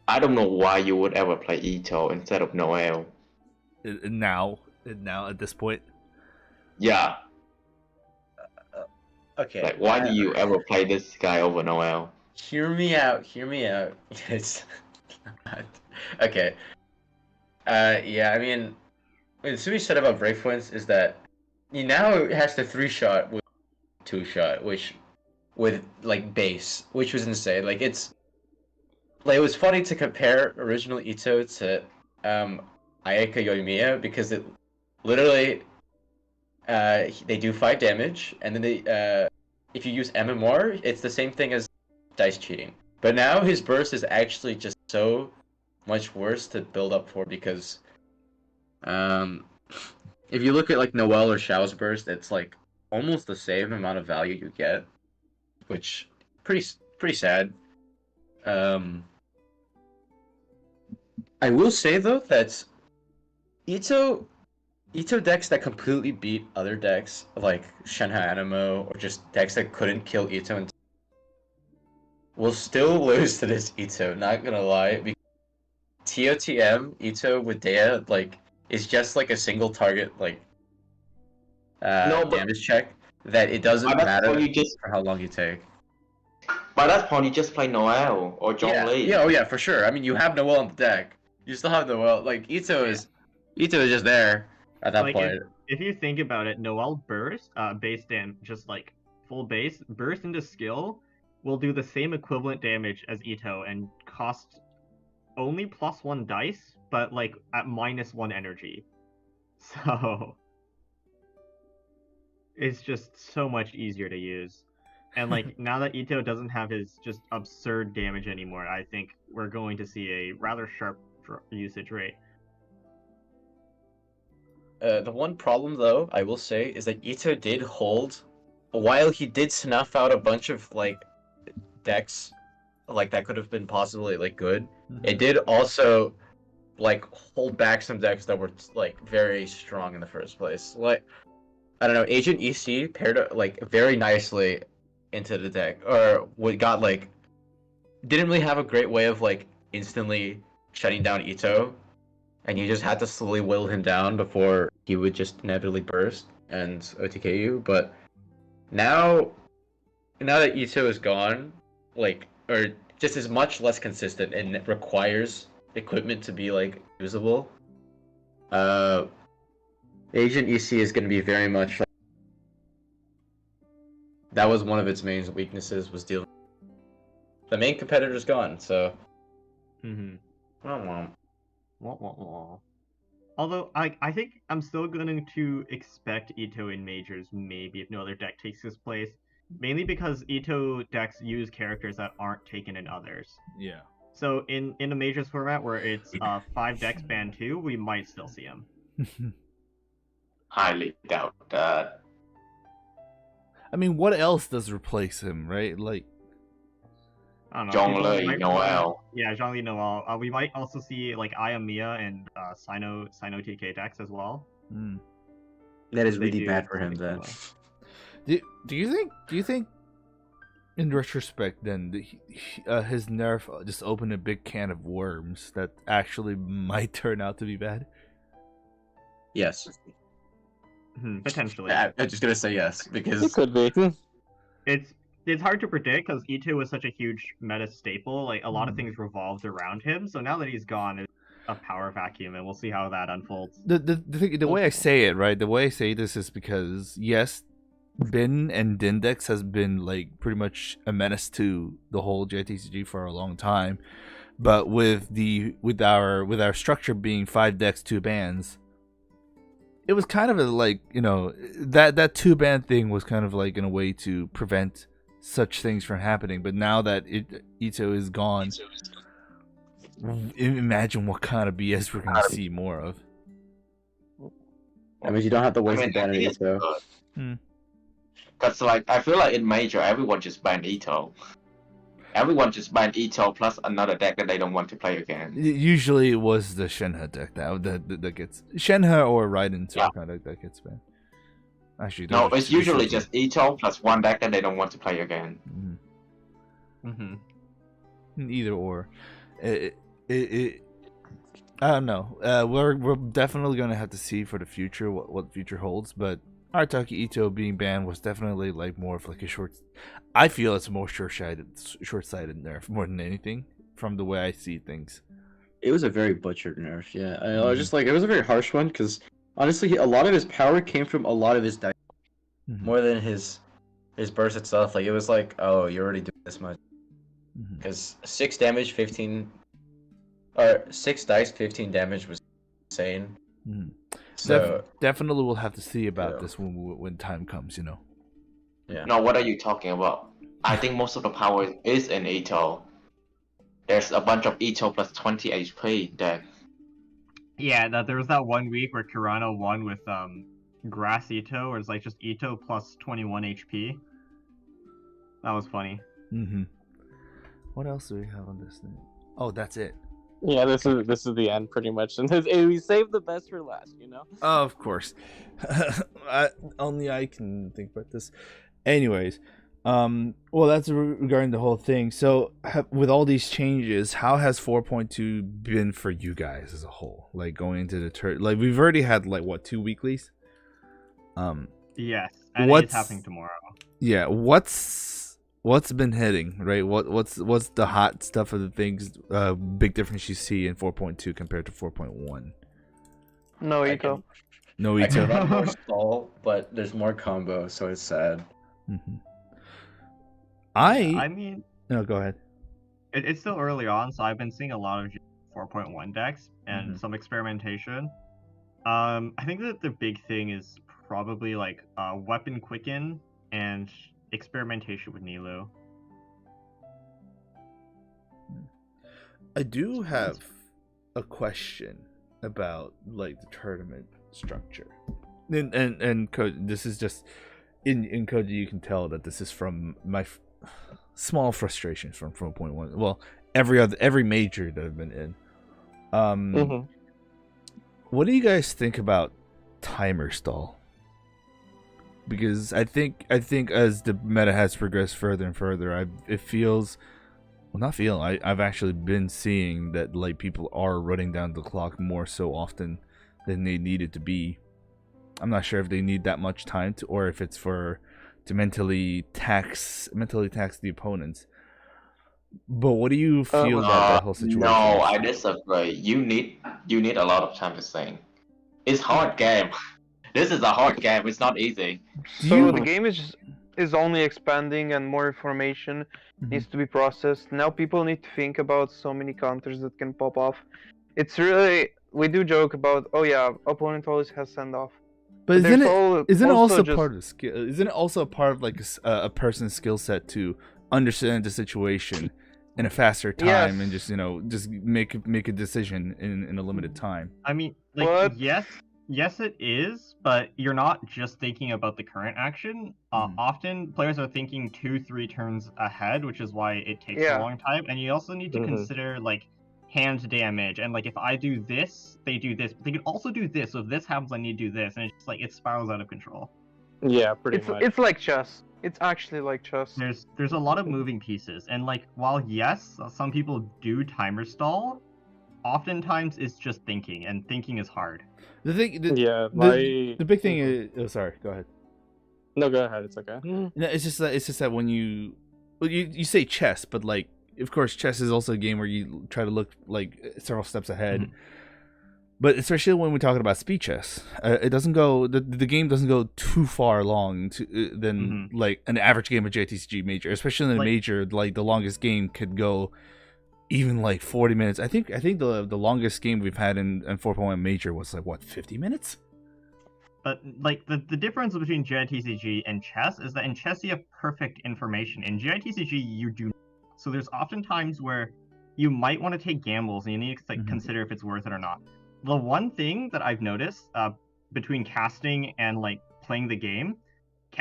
I don't know why you would ever play Itto instead of Noel. Now at this point. Yeah, Okay. like why do you ever play this guy over Noel? Hear me out. It's okay. Yeah, I mean, what Sumi said about breakpoints is that he now has the 3-shot with 2-shot, which with like base, which was insane. Like it's like it was funny to compare original Itto to Ayaka Yoimiya because it literally they do 5 damage, and then they if you use MMR, it's the same thing as dice cheating. But now his burst is actually just so much worse to build up for because if you look at like Noel or Shao's burst, it's like almost the same amount of value you get, which pretty sad. I will say though that Itto decks that completely beat other decks like Shenhe Animo or just decks that couldn't kill Itto will still lose to this Itto, not gonna lie. Because TOTM Itto with Dea like is just like a single target like damage check that it doesn't matter for how long you take. By that point, you just play Noel or John Lee. Yeah, oh yeah, for sure. I mean, you have Noel on the deck. You still have Noel. Like Itto is just there at that point. if you think about it, Noel burst, base damage, just like full base burst into skill, will do the same equivalent damage as Itto and cost only +1 dice, but like at -1 energy. So it's just so much easier to use. And like now that Itto doesn't have his just absurd damage anymore, I think we're going to see a rather sharp usage rate. The one problem, though, I will say, is that Itto did hold, while he did snuff out a bunch of like decks, like that could have been possibly like good. It did also like hold back some decks that were like very strong in the first place. Like I don't know, Agent EC paired like very nicely into the deck, or what got like didn't really have a great way of like instantly shutting down Itto. And you just had to slowly whittle him down before he would just inevitably burst and OTK you. But now that Itto is gone, like, or just is much less consistent and it requires equipment to be like usable. Agent EC is going to be very much like, that was one of its main weaknesses, was dealing. The main competitor's gone, so. Although I think I'm still going to expect Itto in majors, maybe if no other deck takes his place. Mainly because Itto decks use characters that aren't taken in others. Yeah. So in a majors format where it's 5 decks ban 2, we might still see him. Highly doubt that. I mean, what else does replace him, right? Like, I don't know. Zhongli, Noel. Yeah, Zhongli, Noel. We might also see like Ayamiya and Sino TK decks as well. That is really bad for him then. Do you think in retrospect then his nerf just opened a big can of worms that actually might turn out to be bad? Yes. Potentially. I'm just gonna say yes because It could be. It's hard to predict because Itto was such a huge meta staple. Like a lot of things revolved around him. So now that he's gone, it's a power vacuum, and we'll see how that unfolds. The way I say it, right? The way I say this is because yes, Bin and Dindex has been like pretty much a menace to the whole GITCG for a long time, but with our structure being 5 decks, 2 bans, it was kind of a, like, you know, that 2 ban thing was kind of like in a way to prevent such things from happening. But now that Itto is gone, imagine what kind of BS we're gonna see more of. I mean, you don't have to waste the ban on Itto. Because like I feel like in major, everyone just banned Itto. Everyone just banned Itto plus another deck that they don't want to play again. Usually it was the Shenhe deck that gets Shenhe or Raiden kind of that gets banned. Actually, no, it's usually just Itto plus one deck that they don't want to play again. Either or, I don't know. We're definitely gonna have to see for the future what the future holds. But Arataki Itto being banned was definitely like more of like a short. I feel it's more short-sighted nerf more than anything from the way I see things. It was a very butchered nerf. Yeah, I was just like, it was a very harsh one because honestly, a lot of his power came from a lot of his dice. More than his burst itself. Like it was like, oh, you're already doing this much. Because 6 damage, 15, or 6 dice, 15 damage was insane. So definitely we'll have to see about this when time comes, you know. Yeah. No, what are you talking about? I think most of the power is in Itto. There's a bunch of Itto plus 20 HP deck. Yeah, there was that one week where Kirano won with Grass Itto, where it's like just Itto plus 21 HP. That was funny. What else do we have on this thing? Oh, that's it. Yeah, this is the end pretty much, and we saved the best for last, you know. Oh, of course. Only I can think about this. Anyways, well, that's regarding the whole thing. So, with all these changes, how has 4.2 been for you guys as a whole? Like going into the like we've already had like what 2 weeklies. Yes, and it's happening tomorrow. Yeah, what's been hitting, right? What's the hot stuff of the things? Big difference you see in 4.2 compared to 4.1. No Itto. No I can run more Itto. stall, but there's more combo, so it's sad. Mm-hmm. I mean, No, go ahead. it's still early on, so I've been seeing a lot of 4.1 decks and Mhm. some experimentation. I think that the big thing is probably like weapon quicken and experimentation with Nilo. I do have a question about like the tournament structure. And this is just in Koji, you can tell that this is from my small frustrations from 4.1. Well, every major that I've been in. What do you guys think about timer stall? Because I think as the meta has progressed further and further, it feels, well, not feel. I've actually been seeing that like people are running down the clock more so often than they need it to be. I'm not sure if they need that much time to, or if it's to mentally tax the opponents. But what do you feel about that whole situation? No, I disagree. You need a lot of time to think. It's hard game. This is a hard game. It's not easy. So the game is only expanding, and more information needs to be processed. Now people need to think about so many counters that can pop off. It's really, we do joke about, oh yeah, opponent always has send off. But isn't it also part of skill? Isn't it also a part of like a person's skill set to understand the situation in a faster time and just just make a decision in a limited time? I mean, like yes it is, but you're not just thinking about the current action. Often players are thinking 2-3 turns ahead, which is why it takes a long time. And you also need to consider like hand damage, and like if I do this, they do this. But they can also do this, so if this happens, I need to do this, and it's just like it spirals out of control. Yeah, pretty much. It's like chess. It's actually like chess. There's a lot of moving pieces, and like while yes, some people do timer stall, oftentimes it's just thinking, and thinking is hard. The big thing is. Oh, sorry. Go ahead. No, go ahead. It's okay. No, it's just that when you say chess, but like, of course, chess is also a game where you try to look like several steps ahead. But especially when we're talking about speed chess, it doesn't go. The game doesn't go too far along than like an average game of GITCG major, especially in a major. Like the longest game could go even like 40 minutes. I think the longest game we've had in 4.1 major was like what, 50 minutes. But like the difference between GITCG and chess is that in chess you have perfect information. In GITCG you do not. So there's often times where you might want to take gambles and you need to like consider if it's worth it or not. The one thing that I've noticed between casting and like playing the game,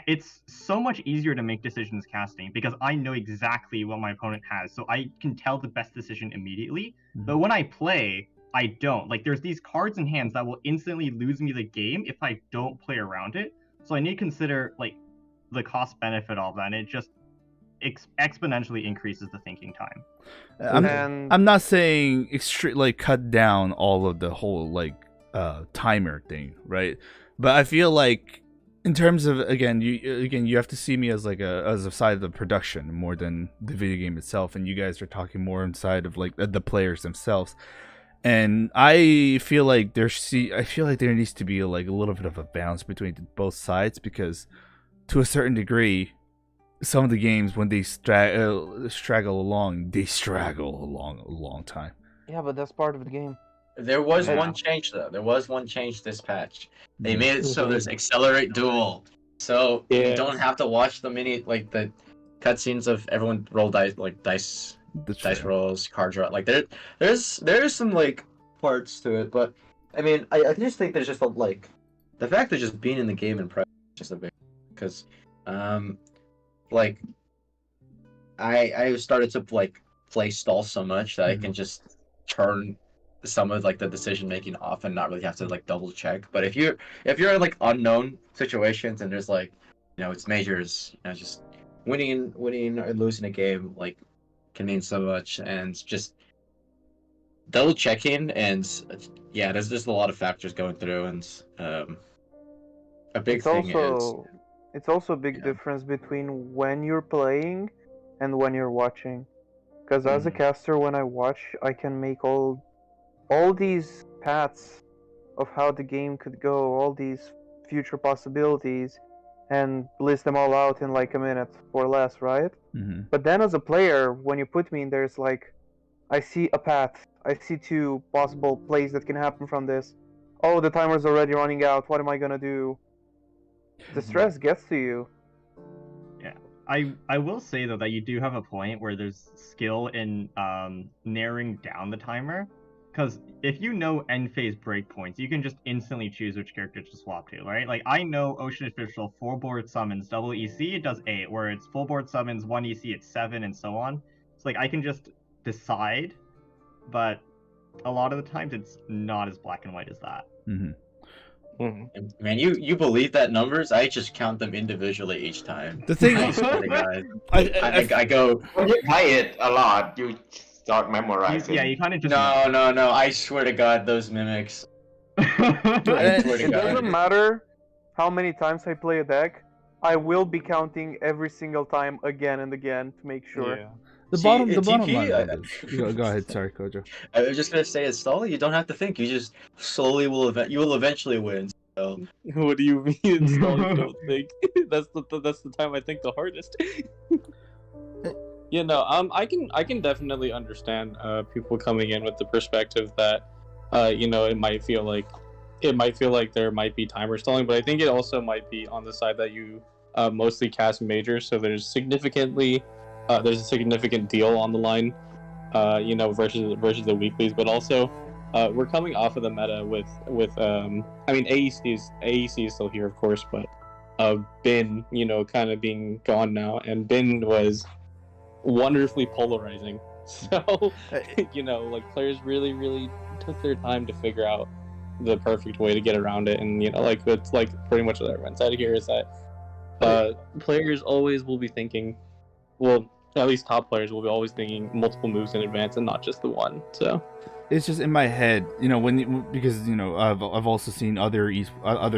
it's so much easier to make decisions casting because I know exactly what my opponent has, so I can tell the best decision immediately. But when I play, I don't. Like there's these cards in hands that will instantly lose me the game if I don't play around it. So I need to consider like the cost benefit of that, and it just exponentially increases the thinking time. I'm not saying like cut down all of the whole like timer thing, right? But I feel like in terms of again you have to see me as like as a side of the production more than the video game itself, and you guys are talking more inside of like the players themselves. And I feel like there needs to be like a little bit of a balance between both sides, because to a certain degree, some of the games when they straggle along a long time. Yeah, but that's part of the game. There was one change though. There was one change this patch. They made it so there's accelerate duel, so you don't have to watch the the cutscenes of everyone roll dice rolls, card draw. Like there's some like parts to it, but I mean I just think there's just like the fact of just being in the game and prep just a bit, because like I started to like play stall so much that I can just turn some of like the decision making off and not really have to like double check. But if you're in like unknown situations and there's like it's majors, just winning or losing a game like can mean so much, and just double checking, and there's just a lot of factors going through, and a big thing is it's also a big difference between when you're playing and when you're watching. Because as a caster, when I watch, I can make all these paths of how the game could go, all these future possibilities, and list them all out in like a minute or less, right? Mm-hmm. But then as a player, when you put me in there, it's like, I see a path. I see 2 possible plays that can happen from this. Oh, the timer's already running out. What am I gonna do? The stress gets to you. Yeah, I will say though that you do have a point where there's skill in narrowing down the timer, because if you know end phase breakpoints, you can just instantly choose which character to swap to, right? Like I know Oceanid Official 4 board summons double EC, it does 8, where it's full board summons 1 EC, it's 7, and so on. So like I can just decide, but a lot of the times it's not as black and white as that. Mm-hmm. Man, you believe that numbers? I just count them individually each time. The thing, I swear to God. I I go. When you play it a lot, you start memorizing. Yeah, you kind of just No. I swear to God, those mimics. I swear to It God. doesn't matter how many times I play a deck. I will be counting every single time again and again to make sure. Yeah. the See, bottom TP, line of this. Go ahead, sorry, Kojo. I was just gonna say, as Stolly, you don't have to think. You just slowly you will eventually win. So. What do you mean? Stolly, don't think. That's the time I think the hardest. Yeah, no. I can definitely understand people coming in with the perspective that it might feel like there might be timer stalling, but I think it also might be on the side that you mostly cast majors, so there's a significant deal on the line, versus the weeklies, but also we're coming off of the meta with AEC is still here, of course, but Bin, kind of being gone now, and Bin was wonderfully polarizing. So, players really, really took their time to figure out the perfect way to get around it, and it's like pretty much what everyone said here is that players always will be thinking, well, at least top players will be always thinking multiple moves in advance and not just the one. So it's just in my head, because I've also seen other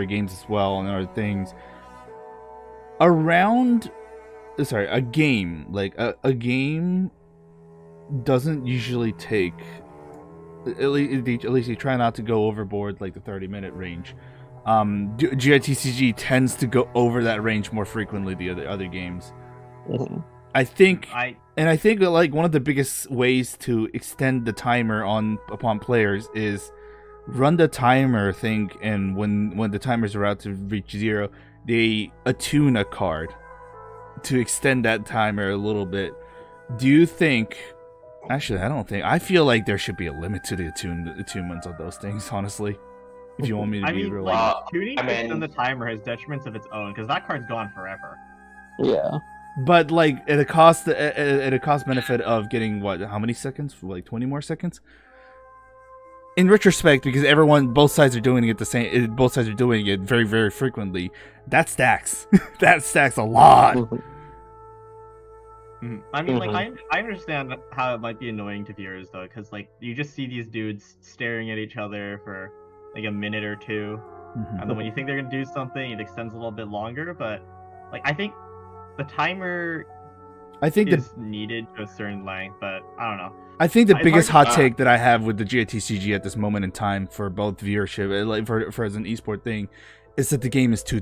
games as well and other things around. Sorry, a game a game doesn't usually take. At least you try not to go overboard like the 30-minute range. GITCG tends to go over that range more frequently the other games. Mm-hmm. I think that like one of the biggest ways to extend the timer upon players is run the timer thing, and when the timers are about to reach 0, they attune a card to extend that timer a little bit. Do you think? Actually, I feel like there should be a limit to the attunements of those things, honestly. If you want me to be real honest. Tuning to extend the timer has detriments of its own, because that card's gone forever. Yeah. But like at a cost benefit of getting how many seconds? Like 20 more seconds? In retrospect, because both sides are doing it both sides are doing it very, very frequently, that stacks. That stacks a lot. I mean, like, I understand how it might be annoying to viewers, though, because, like, you just see these dudes staring at each other for, like, a minute or two, and then when you think they're gonna do something, it extends a little bit longer, but, like, I think the timer is needed to a certain length, but I don't know. I think the biggest hot take that I have with the GITCG at this moment in time for both viewership, like for as an esport thing, is that the game is too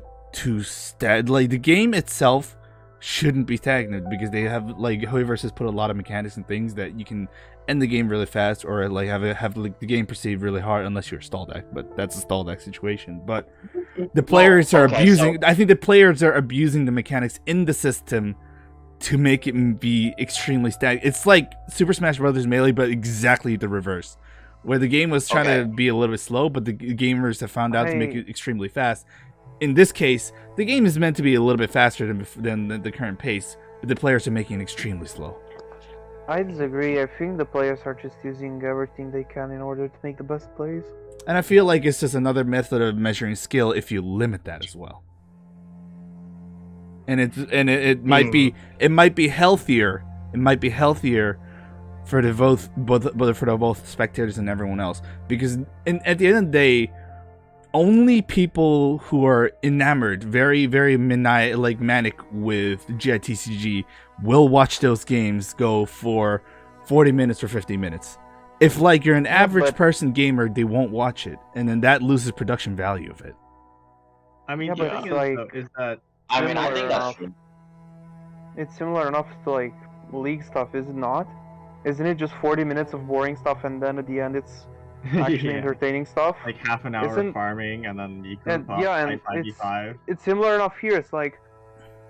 like, the game itself shouldn't be stagnant, because they have, like, Hoyoverse has put a lot of mechanics and things that you can end the game really fast, or like have like the game perceived really hard, unless you're a stall deck, but that's a stall deck situation. But the players are abusing. I think the players are abusing the mechanics in the system to make it be extremely stagnant. It's like Super Smash Bros. Melee, but exactly the reverse, where the game was trying to be a little bit slow, but the gamers have found out to make it extremely fast. In this case, the game is meant to be a little bit faster than the current pace, but the players are making it extremely slow. I disagree. I think the players are just using everything they can in order to make the best plays. And I feel like it's just another method of measuring skill if you limit that as well. And it might be healthier. It might be healthier for both spectators and everyone else, because at the end of the day, only people who are enamored, very, very manic with GITCG will watch those games go for 40 minutes or 50 minutes. If like you're an average but- person gamer, they won't watch it, and then that loses production value of it. I mean, Yeah, the but thing it's is, like- though, is that I mean, I think Similar that's enough. true. It's similar enough to like league stuff, is it not? Isn't it just 40 minutes of boring stuff and then at the end it's actually yeah, entertaining stuff? like half an hour Isn't- of farming and then you And group up, yeah, and fight 5v5. it's similar enough here. It's like,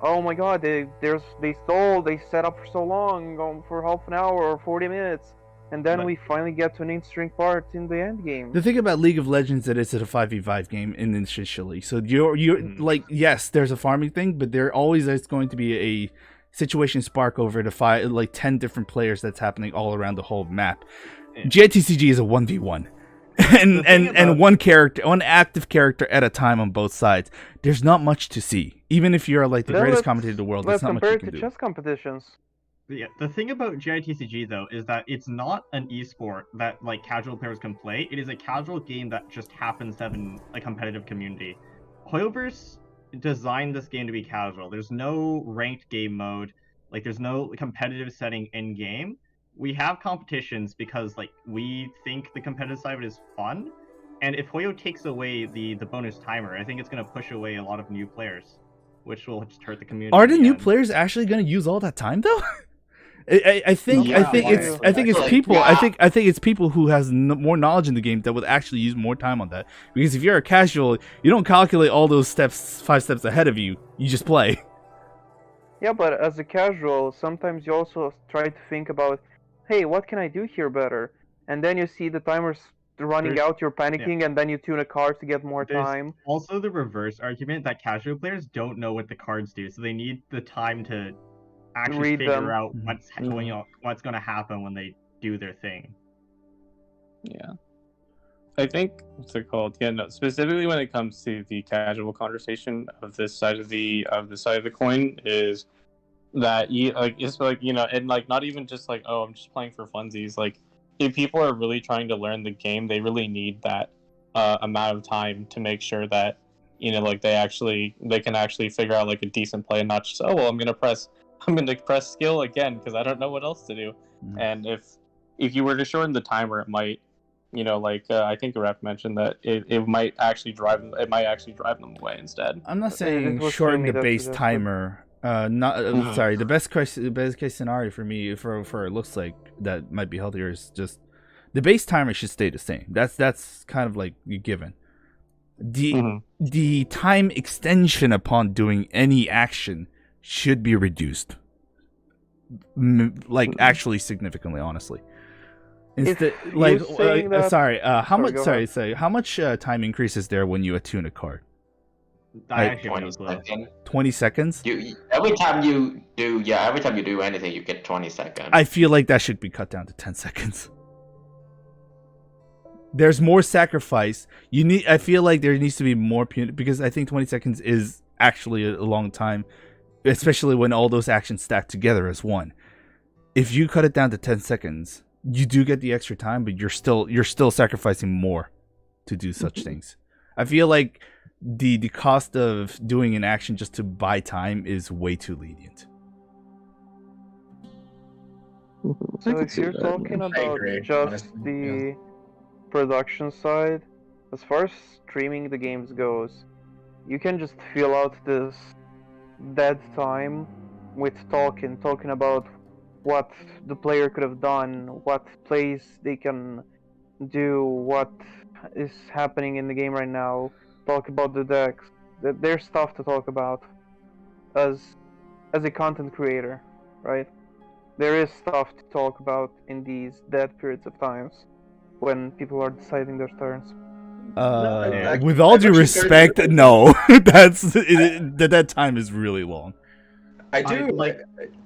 oh my god, they set up for so long, for half an hour or 40 minutes, and then But- we finally get to an interesting part in the end game. The thing about League of Legends that it's a 5v5 game initially. So you're like, yes, there's a farming thing, but there always is going to be a situation spark over to 10 different players that's happening all around the whole map. Yeah. GITCG is a 1v1. And thing about- one active character at a time on both sides. There's not much to see. Even if you're like the Then greatest let's- commentator in the world, Let's there's not much you compare it can to do. chess competitions. Yeah, the thing about GITCG though is that it's not an esport that like casual players can play. It is a casual game that just happens to have a competitive community. Hoyoverse designed this game to be casual. There's no ranked game mode. Like there's no competitive setting in game. We have competitions because like we think the competitive side of it is fun. And if Hoyo takes away the bonus timer, I think it's gonna push away a lot of new players, which will just hurt the community. Are the in new end. players actually going to use all that time though? I think Yeah, it's like, people. yeah. I think it's people who has more knowledge in the game that would actually use more time on that. Because if you're a casual, you don't calculate all those steps 5 steps ahead of you. You just play. Yeah, but as a casual, sometimes you also try to think about, hey, what can I do here better? And then you see the timers running There's- out, you're panicking, and then you tune a card to get more There's time. also the reverse argument that casual players don't know what the cards do, so they need the time to actually Read figure them. out Mhm. what's going to happen when they do their thing. Yeah. I think what's it called? Yeah, no. Specifically when it comes to the casual conversation of this side of the coin is that you like it's like and like not even just like, oh, I'm just playing for funsies. Like if people are really trying to learn the game, they really need that amount of time to make sure that like they can actually figure out like a decent play and not just, oh well, I'm gonna press skill again because I don't know what else to do. Mhm. And if you were to shorten the timer, it might I think the rep mentioned that it might actually drive them away instead. I'm not It saying was shorten Sumi the that base suggested. timer. Sorry. The best case scenario for me, for it looks like that might be healthier, is just the base timer should stay the same. That's kind of like you given. The time extension upon doing any action should be reduced, like actually significantly, honestly. Instead, like, you're saying that- how much? go Sorry, ahead. say how much time increase is there when you attune a card? I Like, actually have 20 no clue. seconds. 20 seconds. Every time you do anything, you get 20 seconds. I feel like that should be cut down to 10 seconds. There's more sacrifice. I feel like there needs to be more because I think 20 seconds is actually a long time, especially when all those actions stack together as one. If you cut it down to 10 seconds, you do get the extra time, but you're still sacrificing more to do such things. I feel like the cost of doing an action just to buy time is way too lenient. So if you're talking about agree, just honestly, the production side, as far as streaming the games goes, you can just fill out this dead time with talking about what the player could have done, what plays they can do, what is happening in the game right now, talk about the decks. There's stuff to talk about as a content creator, right? There is stuff to talk about in these dead periods of times when people are deciding their turns. With all due respect, no. That time is really long. I do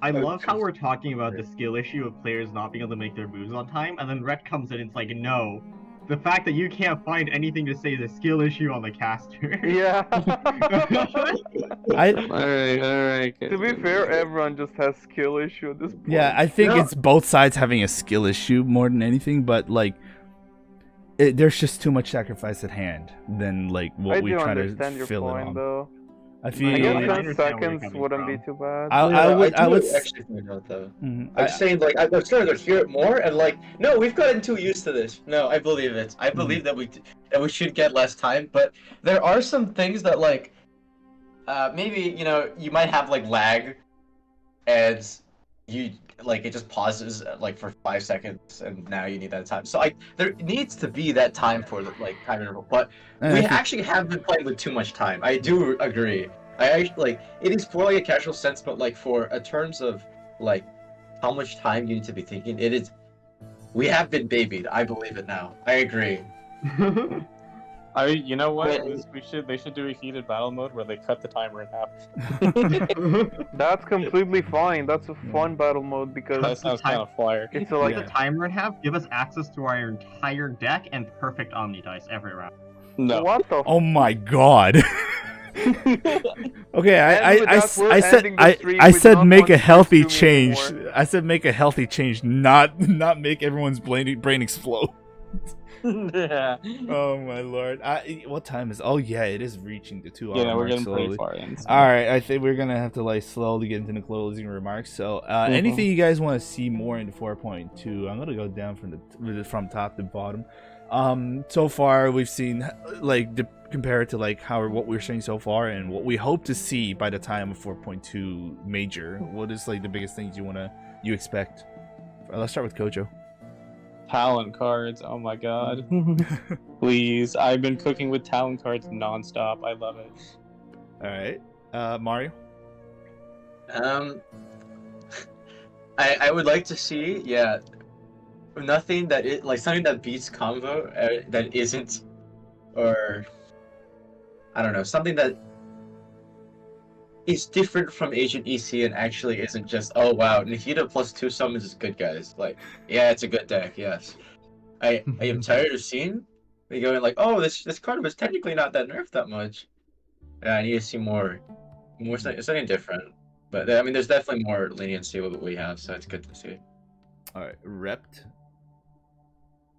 I love how we're talking about the skill issue of players not being able to make their moves on time, and then Rhett comes in and it's like, no. The fact that you can't find anything to say is a skill issue on the caster. Yeah. Alright. To be fair, everyone just has skill issue at this point. Yeah, I think No. it's both sides having a skill issue more than anything, but like, there's just too much sacrifice at hand than like what I we do try to understand your fill it point, on. though. I feel. I guess I 10 understand where you're seconds coming wouldn't be from. too bad. I would actually think that though. Mhm. I'm saying like I'm starting to hear it more, and like no, we've gotten too used to this. No, I believe it. I believe that we should get less time, but there are some things that like maybe you might have like lag, and you like it just pauses like for 5 seconds, and now you need that time. So there needs to be that time for the like time interval, but And we I think- actually have been playing with too much time. I do agree. I actually like it is for like a casual sense, but like for a terms of like how much time you need to be thinking, it is. We have been babied. I believe it now. I agree. You know what? But- They should do a heated battle mode where they cut the timer in half. That's completely fine. That's a fun battle mode because That sounds kind of fire. it's like The timer in half, give us access to our entire deck and perfect Omni dice every round. No. what the. Oh my god. Okay, I said make a healthy change. I said make a healthy change, not make everyone's brain explode. Yeah. Oh my lord! What time is? Oh yeah, it is reaching the 2 hour. Yeah, we're mark getting slowly. pretty far in. So. All right, I think we're gonna have to like slowly get into the closing remarks. So, anything you guys want to see more into 4.2? I'm gonna go down from top to bottom. So far we've seen like compared to like what we're seeing so far and what we hope to see by the time of 4.2 major. What is like the biggest things you expect? Let's start with Kojo. Talent cards. Oh my god. Please. I've been cooking with talent cards nonstop. I love it. All right, Mario. I would like to see nothing that it like something that beats combo that isn't, or I don't know, something that is different from Agent EC and actually isn't just, oh wow, Nikita +2 summons is good, guys. Like, yeah, it's a good deck, yes. I am tired of seeing they going like, oh, this card was technically not that nerfed that much. Yeah, I need to see more something different. But I mean, there's definitely more leniency with what we have, so it's good to see. All right, Rept.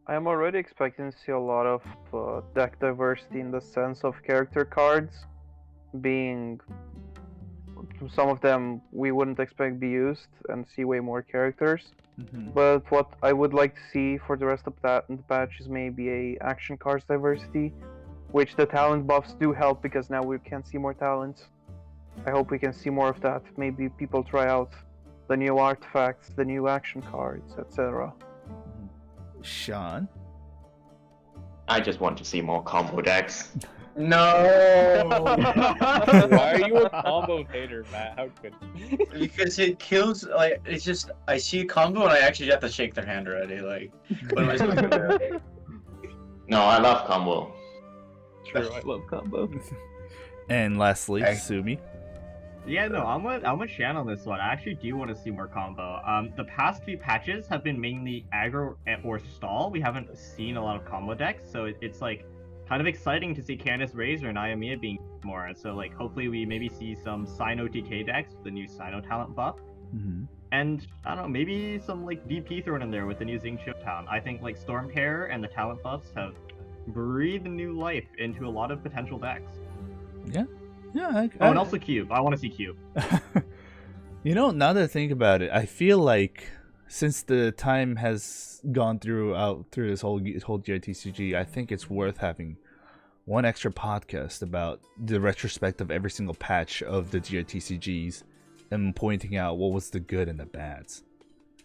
I am already expecting to see a lot of deck diversity in the sense of character cards being. Some of them we wouldn't expect to be used and see way more characters. But what I would like to see for the rest of that in the patch is maybe a action cards diversity, which the talent buffs do help because now we can see more talents. I hope we can see more of that. Maybe people try out the new artifacts, the new action cards, etc. Shann. I just want to see more combo decks. No. Why are you a combo hater, Matt? How could you? Because it kills. Like, it's just I see a combo and I actually have to shake their hand already. Like, what am I supposed to do? No, I love combo. True, I love combo. And lastly, Hey. Sumi. Yeah, no, I'm with Shann on this one. I actually do want to see more combo. The past few patches have been mainly aggro or stall. We haven't seen a lot of combo decks, so it's like kind of exciting to see Candace Razor and Ayamiya being more. So like hopefully we maybe see some Sino TK decks with the new Sino talent buff. And I don't know, maybe some like DP thrown in there with the new Xing Showtown. I think like Stormterror and the talent buffs have breathed new life into a lot of potential decks. Yeah. And also Cube. I want to see Cube. You know, now that I think about it, I feel like since the time has gone through this whole GITCG, I think it's worth having one extra podcast about the retrospect of every single patch of the GITCGs and pointing out what was the good and the bads.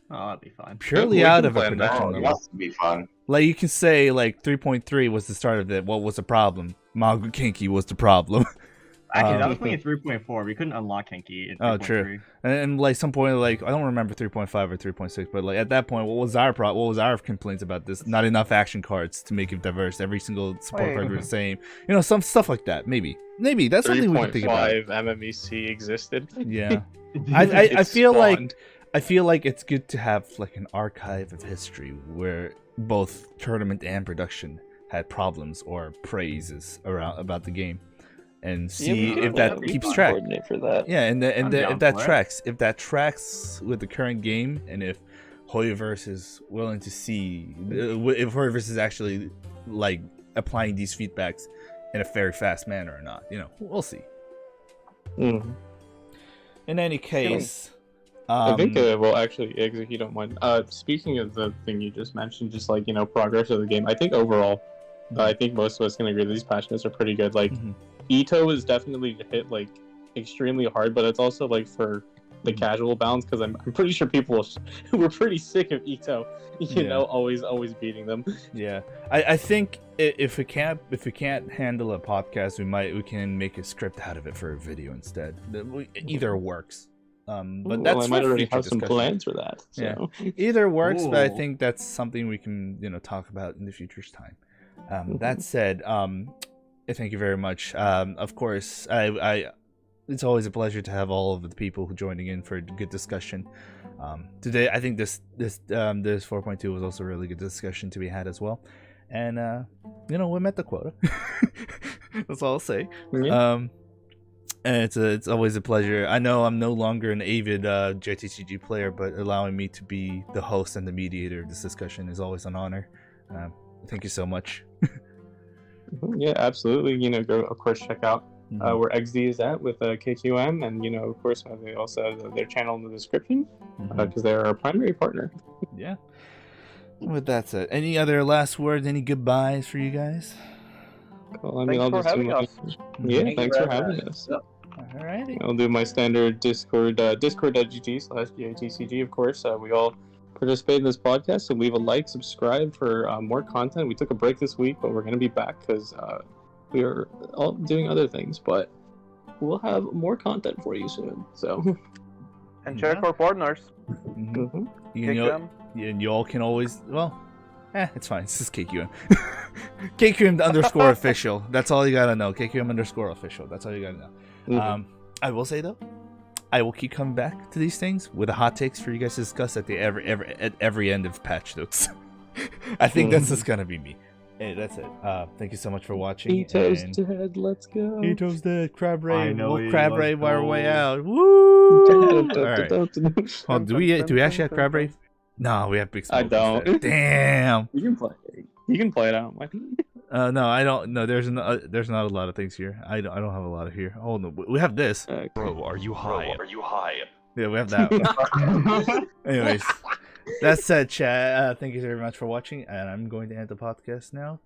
Oh, that'd be fun. Purely We out can of a plan that. production Oh, level. that would be fun. Like you can say like 3.3 was the start of it. What was the problem? Magu Kinky was the problem. Actually, that was playing at 3.4. We couldn't unlock Henki at 3.3. Oh, true. And like some point, like I don't remember 3.5 or 3.6, but like at that point, what was our complaints about this? Not enough action cards to make it diverse. Every single support card was the same. You know, some stuff like that. Maybe that's something we can think about. 3.5 MMEC existed. Yeah, I feel spawned. like it's good to have like an archive of history where both tournament and production had problems or praises about the game. And see if that keeps track. For that. Yeah, and I'm down if that for it. tracks with the current game, and if Hoyoverse is willing to see if Hoyoverse is actually like applying these feedbacks in a very fast manner or not, you know, we'll see. Mhm. In any case, I think, well, actually, if you don't mind, speaking of the thing you just mentioned, just like, progress of the game, I think overall, I think most of us can agree that these patch notes are pretty good. Like, Itto is definitely hit, like, extremely hard, but it's also, like, for the casual bounds, because I'm pretty sure people were pretty sick of Itto, always beating them. Yeah, I think if we can't handle a podcast, we can make a script out of it for a video instead. Either works. But that's I might already have some plans for that. So. Yeah. Either works, but I think that's something we can talk about in the future's time. That said, thank you very much. Of course, I it's always a pleasure to have all of the people who joining in for a good discussion. Today, I think this 4.2 was also a really good discussion to be had as well, and we met the quota. That's all I'll say. Yeah. And it's always a pleasure. I know I'm no longer an avid GITCG player, but allowing me to be the host and the mediator of this discussion is always an honor. Thank you so much. Yeah, absolutely. Go, of course, check out where XD is at with KQM, and of course, they also have their channel in the description because they're our primary partner. Yeah. With that said, any other last words? Any goodbyes for you guys? Well, Thanks for having us. Yeah, thanks for having us. Alrighty. I'll do my standard discord.gg/GITCG. Of course, we all participate in this podcast, so leave a like, subscribe for more content. We took a break this week, but we're going to be back because we are all doing other things, but we'll have more content for you soon. So, and check our partners. You all can always it's fine. This is KQM. KQM _ official. That's all you gotta know. KQM _ official. That's all you gotta know. I will say though, I will keep coming back to these things with the hot takes for you guys to discuss at every end of patch notes. I think that's just gonna be me. Hey, that's it. Thank you so much for watching. Itto's dead. Let's go. Itto's dead. Crab Ray. We'll crab Ray our way out. Woo! All right. Well, do we actually have Crab Ray? No, we have big. I don't. Damn. You can play. You can play it out. No, I don't. No, there's not a lot of things here. I don't have a lot of here. Oh no, we have this. Bro, are you high? Yeah, we have that one. Anyways, that said, chat. Thank you very much for watching, and I'm going to end the podcast now.